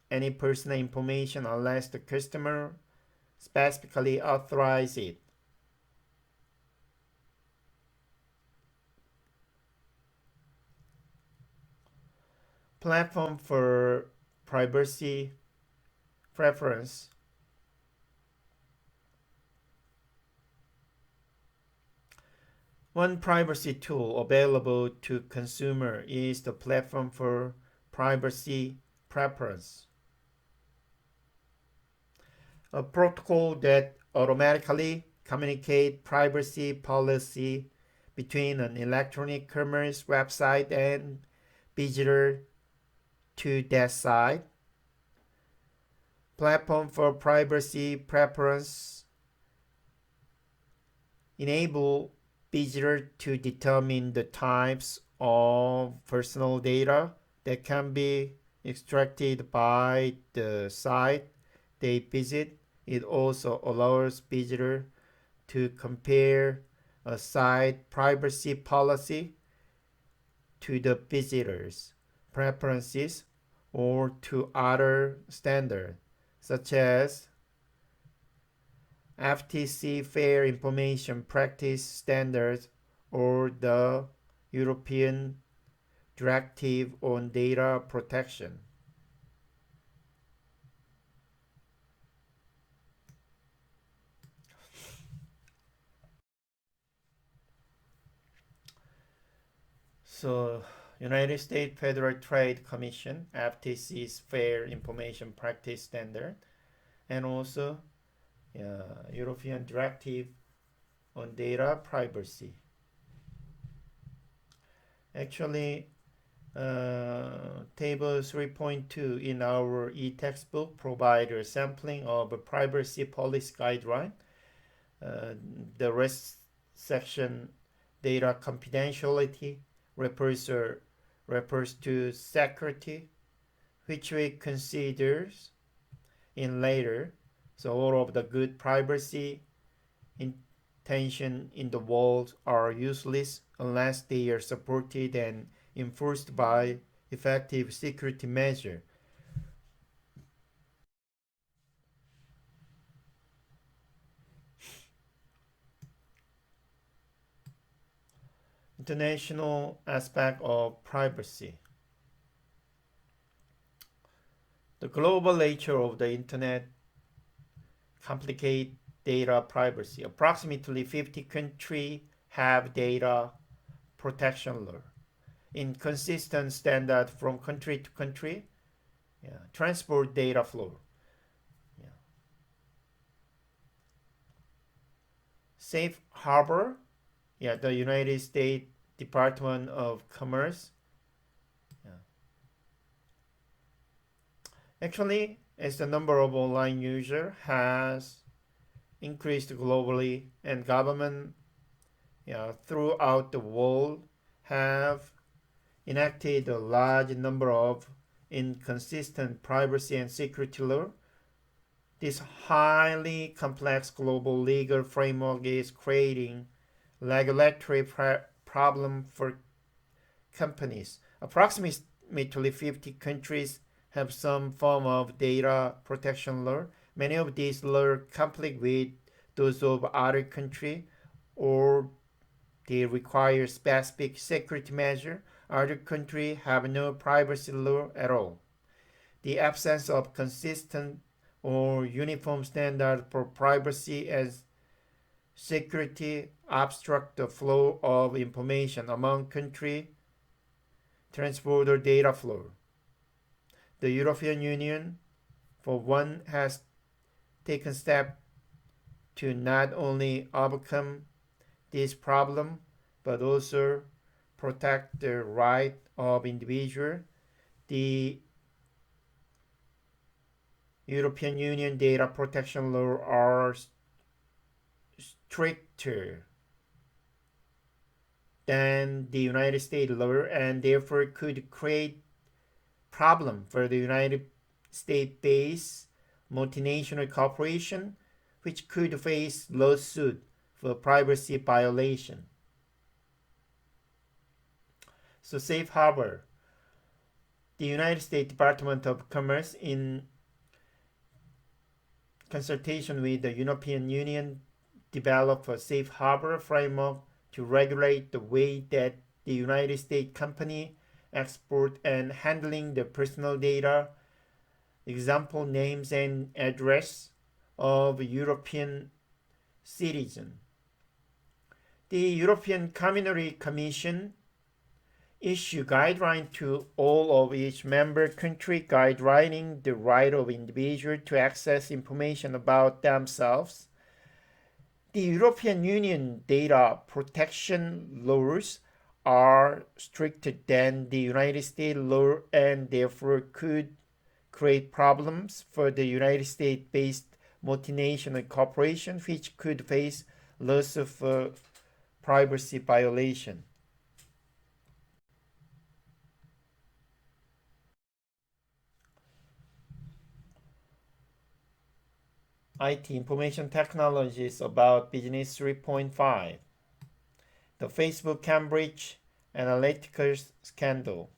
any personal information unless the customer specifically authorizes it. Platform for privacy preference. One privacy tool available to consumer is the platform for privacy preference, a protocol that automatically communicates privacy policy between an electronic commerce website and visitor to that site. Platform for privacy preference enable visitor to determine the types of personal data that can be extracted by the site they visit. It also allows visitors to compare a site privacy policy to the visitor's preferences or to other standards, such as FTC Fair Information Practice Standards or the European Directive on Data Protection. So, United States Federal Trade Commission, FTC's Fair Information Practice Standard, and also European Directive on Data Privacy. Actually, Table 3.2 in our e-textbook provides a sampling of a privacy policy guideline. The rest section, data confidentiality, refers to security, which we consider in later. So all of the good privacy intention in the world are useless unless they are supported and enforced by effective security measures. International aspect of privacy. The global nature of the internet complicates data privacy. Approximately 50 countries have data protection law. Inconsistent standard from country to country. Transport data flow. Safe harbor. The United States Department of Commerce. Actually, as the number of online users has increased globally, and government throughout the world have enacted a large number of inconsistent privacy and security law. This highly complex global legal framework is creating regulatory problem for companies. Approximately 50 countries have some form of data protection law. Many of these laws conflict with those of other countries, or they require specific security measures. Other countries have no privacy law at all. The absence of consistent or uniform standards for privacy and security obstruct the flow of information among countries, transborder data flow. The European Union, for one, has taken steps to not only overcome this problem but also protect the right of individuals. The European Union data protection laws are stricter than the United States law and therefore could create problem for the United States-based multinational corporation, which could face lawsuit for privacy violation. So safe harbor. The United States Department of Commerce, in consultation with the European Union, developed a safe harbor framework to regulate the way that the United States company export and handling the personal data, example names and address of European citizens. The European Community Commission issue guidelines to all of each member country guidelining the right of individuals to access information about themselves. The European Union data protection laws are stricter than the United States law and therefore could create problems for the United States-based multinational corporations, which could face lawsuit for privacy violation. IT Information Technologies about Business 3.5. The Facebook Cambridge Analytica scandal.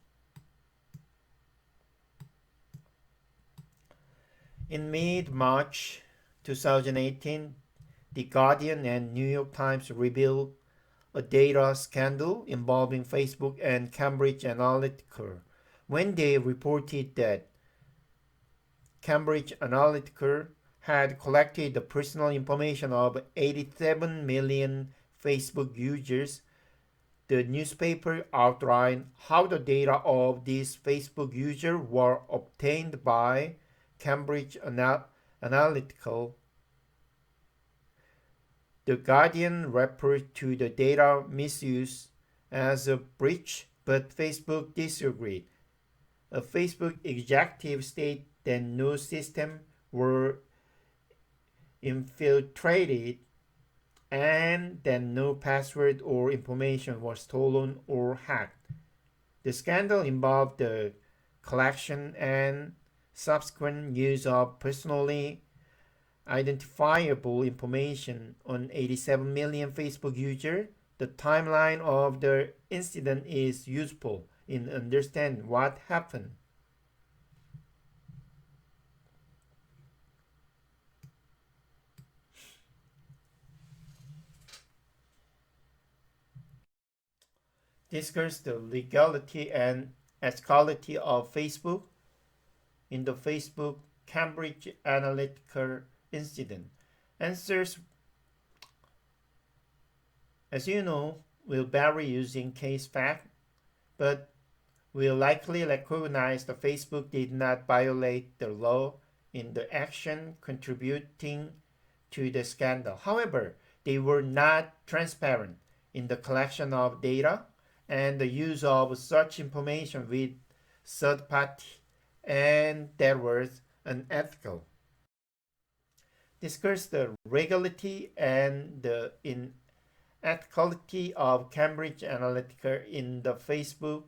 In mid-March 2018, The Guardian and New York Times revealed a data scandal involving Facebook and Cambridge Analytica when they reported that Cambridge Analytica had collected the personal information of 87 million Facebook users. The newspaper outlined how the data of these Facebook users were obtained by Cambridge Analytica. The Guardian referred to the data misuse as a breach, but Facebook disagreed. A Facebook executive stated that no system were infiltrated and that no password or information was stolen or hacked. The scandal involved the collection and subsequent use of personally identifiable information on 87 million Facebook users. The timeline of the incident is useful in understanding what happened. Discuss the legality and ethicality of Facebook in the Facebook Cambridge Analytica incident. Answers, as you know, will vary using case fact, but will likely recognize that Facebook did not violate the law in the action contributing to the scandal. However, they were not transparent in the collection of data and the use of such information with third party, and that was unethical. discuss the legality and the inethicality of Cambridge Analytica in the Facebook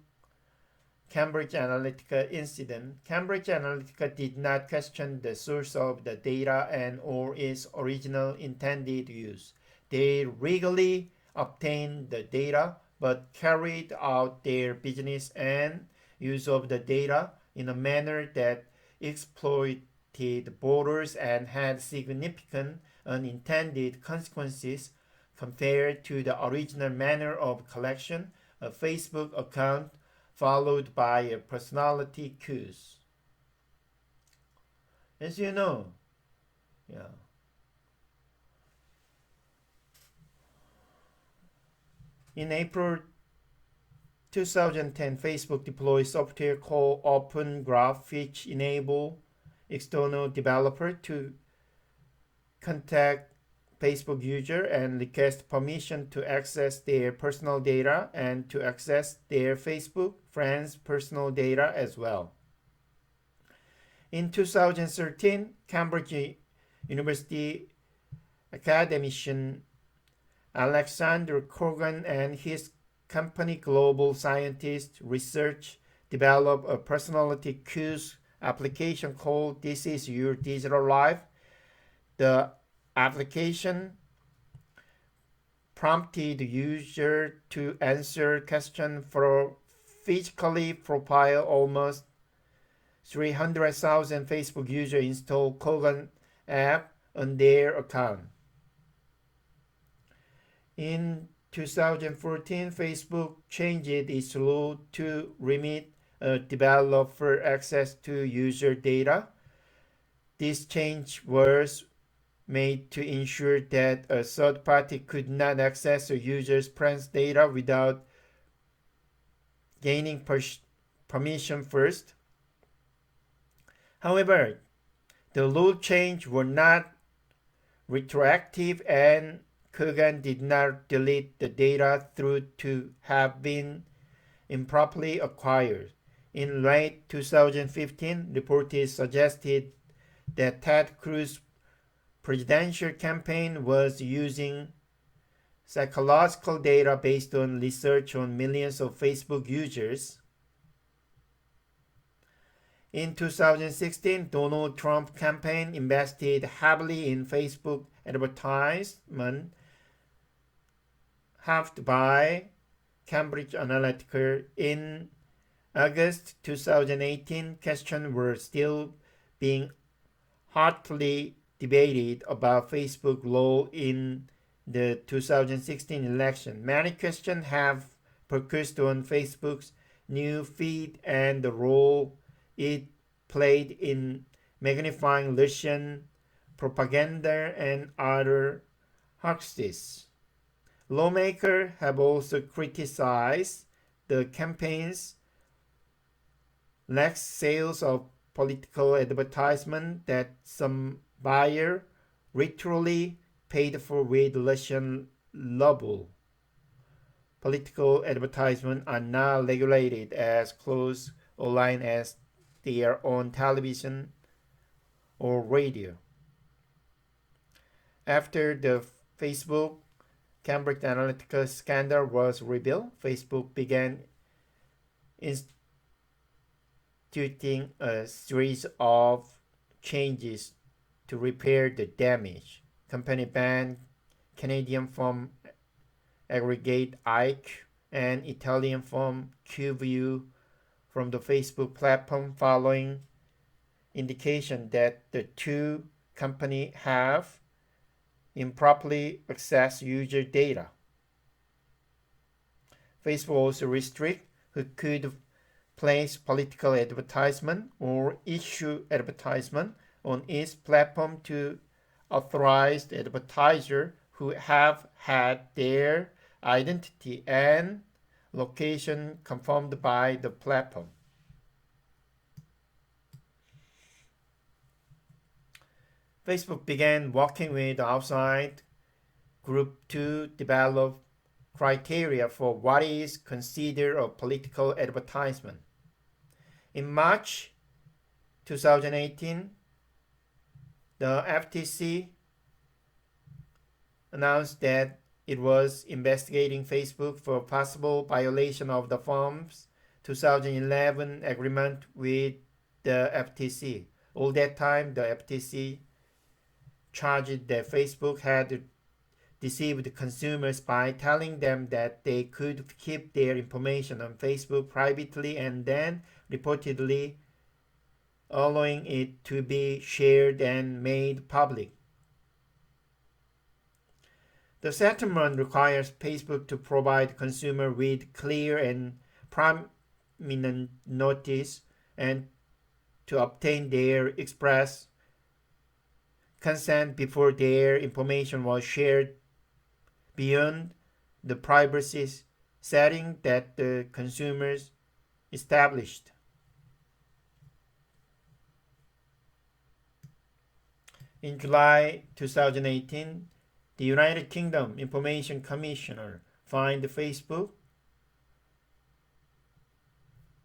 Cambridge Analytica incident. Cambridge Analytica did not question the source of the data and or its original intended use. They legally obtained the data but carried out their business and use of the data in a manner that exploited borders and had significant unintended consequences compared to the original manner of collection. A Facebook account followed by a personality quiz. As you know, yeah. In April 2010, Facebook deployed software called Open Graph, which enable external developer to contact Facebook user and request permission to access their personal data and to access their Facebook friends' personal data as well. In 2013, Cambridge University academician Alexander Kogan and his company Global Scientist Research developed a personality quiz application called This Is Your Digital Life. The application prompted the user to answer questions for physically profile. Almost 300,000 Facebook users installed Kogan app on their account. In 2014, Facebook changed its rule to limit developer access to user data. This change was made to ensure that a third party could not access a user's friends' data without gaining permission first. However, the rule change were not retroactive and Kogan did not delete the data thought to have been improperly acquired. In late 2015, reports suggested that Ted Cruz's presidential campaign was using psychological data based on research on millions of Facebook users. In 2016, Donald Trump campaign invested heavily in Facebook advertisement, halved by Cambridge Analytica. In August 2018, questions were still being hotly debated about Facebook role in the 2016 election. Many questions have focused on Facebook's new feed and the role it played in magnifying Russian propaganda and other hoaxes. Lawmakers have also criticized the campaign's lax sales of political advertisement that some buyers literally paid for with Russian ruble. Political advertisements are now regulated as close online as they are on television or radio. After the Facebook Cambridge Analytica scandal was revealed, Facebook began instituting a series of changes to repair the damage. Company banned Canadian firm Aggregate IQ and Italian firm QView from the Facebook platform following indication that the two companies have improperly accessed user data. Facebook also restricts who could place political advertisement or issue advertisement on its platform to authorized advertisers who have had their identity and location confirmed by the platform. Facebook began working with outside group to develop criteria for what is considered a political advertisement. In March 2018, the FTC announced that it was investigating Facebook for possible violation of the firm's 2011 agreement with the FTC. All that time, the FTC charged that Facebook had deceived consumers by telling them that they could keep their information on Facebook privately and then reportedly allowing it to be shared and made public. The settlement requires Facebook to provide consumers with clear and prominent notice and to obtain their express consent before their information was shared beyond the privacy setting that the consumers established. In July 2018, the United Kingdom Information Commissioner fined Facebook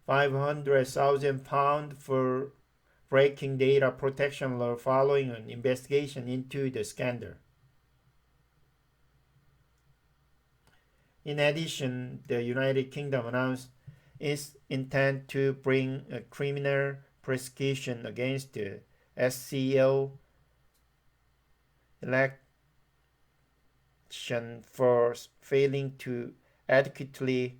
£500,000 for breaking data protection law following an investigation into the scandal. In addition, the United Kingdom announced its intent to bring a criminal prosecution against the SCO election for failing to adequately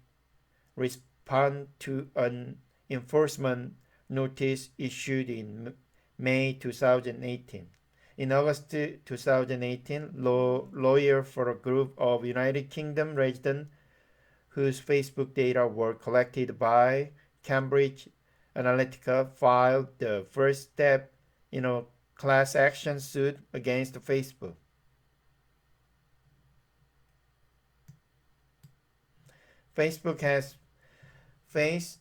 respond to an enforcement notice issued in May 2018. In August 2018, lawyer for a group of United Kingdom residents whose Facebook data were collected by Cambridge Analytica filed the first step in a class action suit against Facebook. Facebook has faced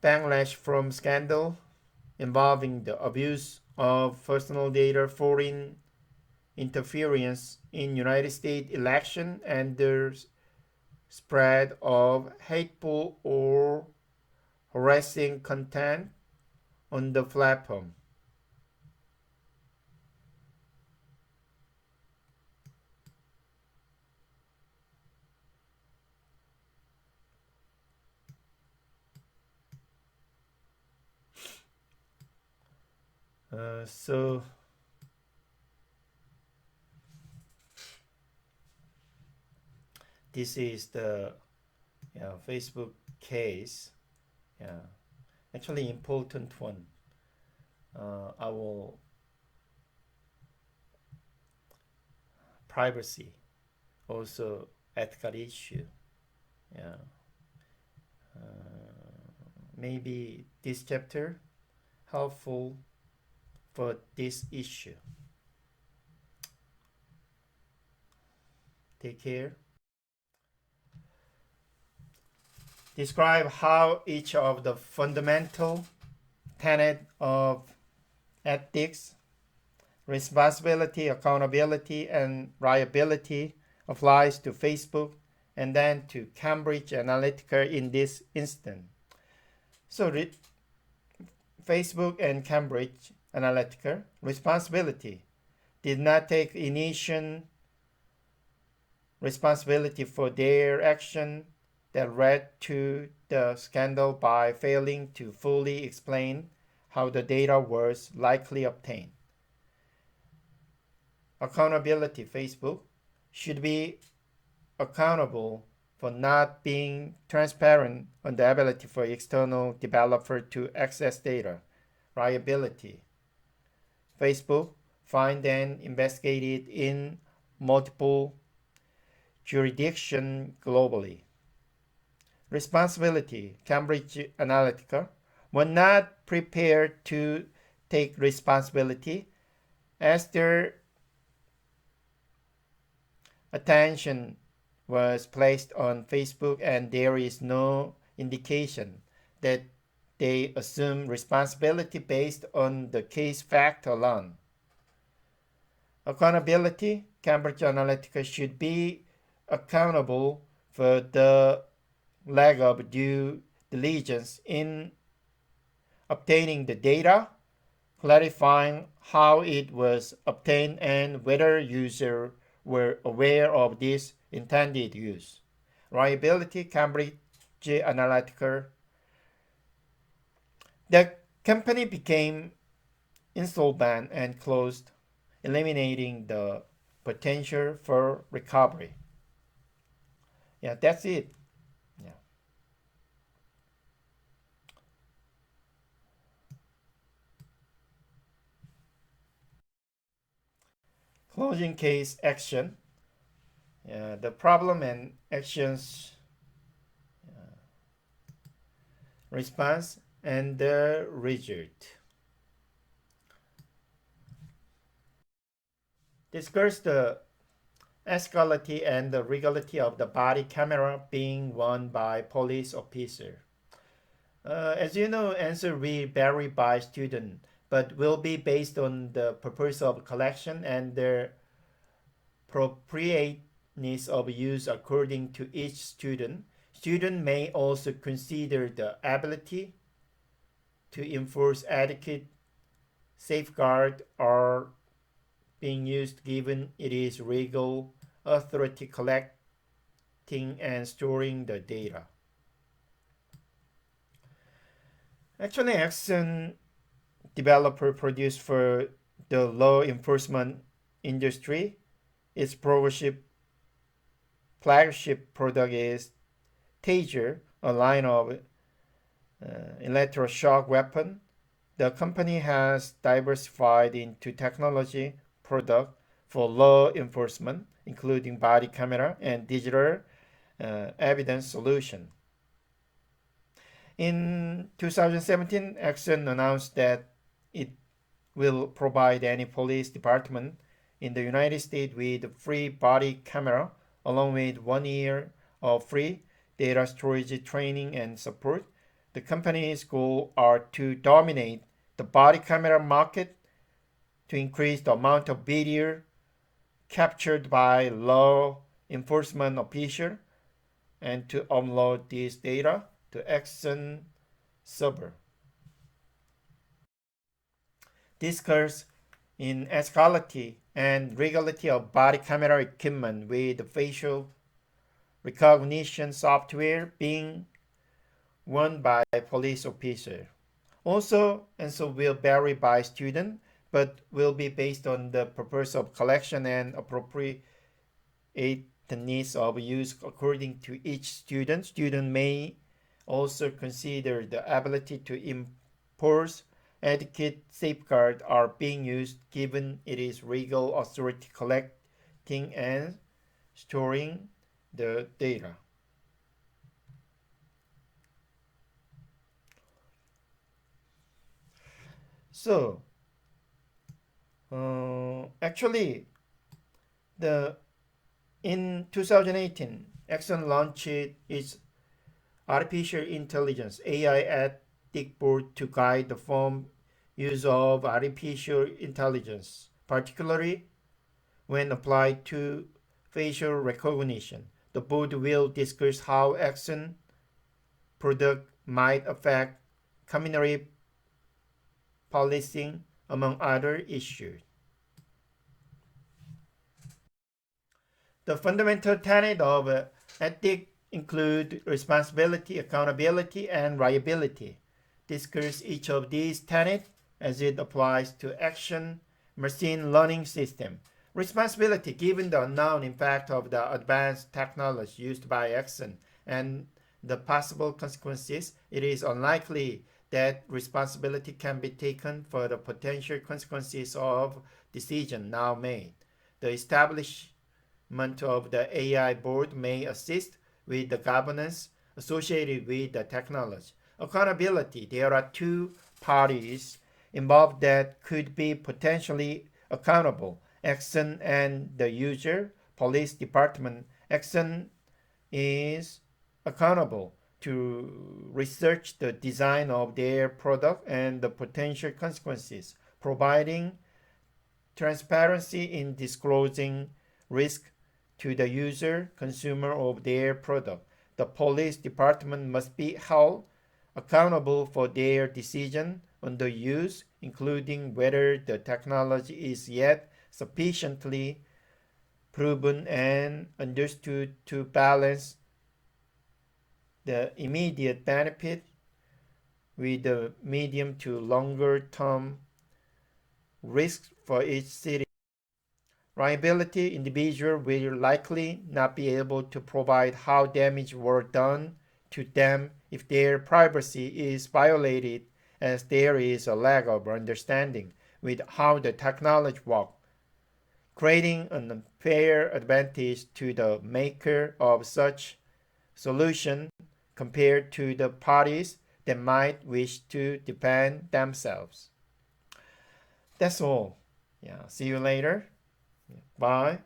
backlash from scandal involving the abuse of personal data, foreign interference in United States election, and the spread of hateful or harassing content on the platform. So this is the Facebook case. Actually important one. Our privacy, also ethical issue. Yeah. Maybe this chapter helpful for this issue. Take care. Describe how each of the fundamental tenets of ethics, responsibility, accountability, and liability applies to Facebook and then to Cambridge Analytica in this instance. So Facebook and Cambridge Analytica responsibility did not take initial responsibility for their action that led to the scandal by failing to fully explain how the data was likely obtained. Accountability: Facebook should be accountable for not being transparent on the ability for external developer to access data. Liability: Facebook fined and investigated in multiple jurisdictions globally. Responsibility: Cambridge Analytica were not prepared to take responsibility as their attention was placed on Facebook and there is no indication that they assume responsibility based on the case fact alone. Accountability: Cambridge Analytica should be accountable for the lack of due diligence in obtaining the data clarifying how it was obtained and whether users were aware of this intended use. Reliability, Cambridge Analytica. The company became insolvent and closed, eliminating the potential for recovery. Yeah, that's it. Yeah. Closing case action. The problem and actions response and the result. Discuss the ethical and the legality of the body camera being worn by police officer. As you know, answer will vary by student, but will be based on the purpose of collection and the appropriateness of use according to each student. Student may also consider the ability to enforce adequate safeguard are being used given it is legal authority collecting and storing the data. Actually, Axon developer produced for the law enforcement industry. Its flagship product is Taser, a line of electroshock weapon. The company has diversified into technology product for law enforcement, including body camera and digital evidence solution. In 2017, Exxon announced that it will provide any police department in the United States with free body camera along with 1 year of free data storage training and support. The company's goals are to dominate the body camera market, to increase the amount of video captured by law enforcement officials, and to upload this data to Exxon server. Discuss in ethical and legality of body camera equipment with facial recognition software being worn by police officers. Also, answer will vary by student, but will be based on the purpose of collection and appropriateness of use according to each student. Student may also consider the ability to enforce adequate safeguards are being used given it is legal authority collecting and storing the data. So, actually, the in 2018, Exxon launched its artificial intelligence AI ethic board to guide the firm use of artificial intelligence, particularly when applied to facial recognition. The board will discuss how Exxon product might affect community policing, among other issues. The fundamental tenet of ethics include responsibility, accountability, and liability. Discuss each of these tenets as it applies to action machine learning system. Responsibility, given the unknown impact of the advanced technology used by Exxon and the possible consequences, it is unlikely that responsibility can be taken for the potential consequences of decisions now made. The establishment of the AI board may assist with the governance associated with the technology. Accountability, there are two parties involved that could be potentially accountable. Exxon and the user, police department. Exxon is accountable to research the design of their product and the potential consequences, providing transparency in disclosing risk to the user, consumer of their product. The police department must be held accountable for their decision under use, including whether the technology is yet sufficiently proven and understood to balance the immediate benefit with the medium to longer term risks for each city. Liability individuals will likely not be able to provide how damage were done to them if their privacy is violated, as there is a lack of understanding with how the technology works, creating an unfair advantage to the maker of such solution compared to the parties that might wish to defend themselves. That's all. Yeah, see you later. Bye.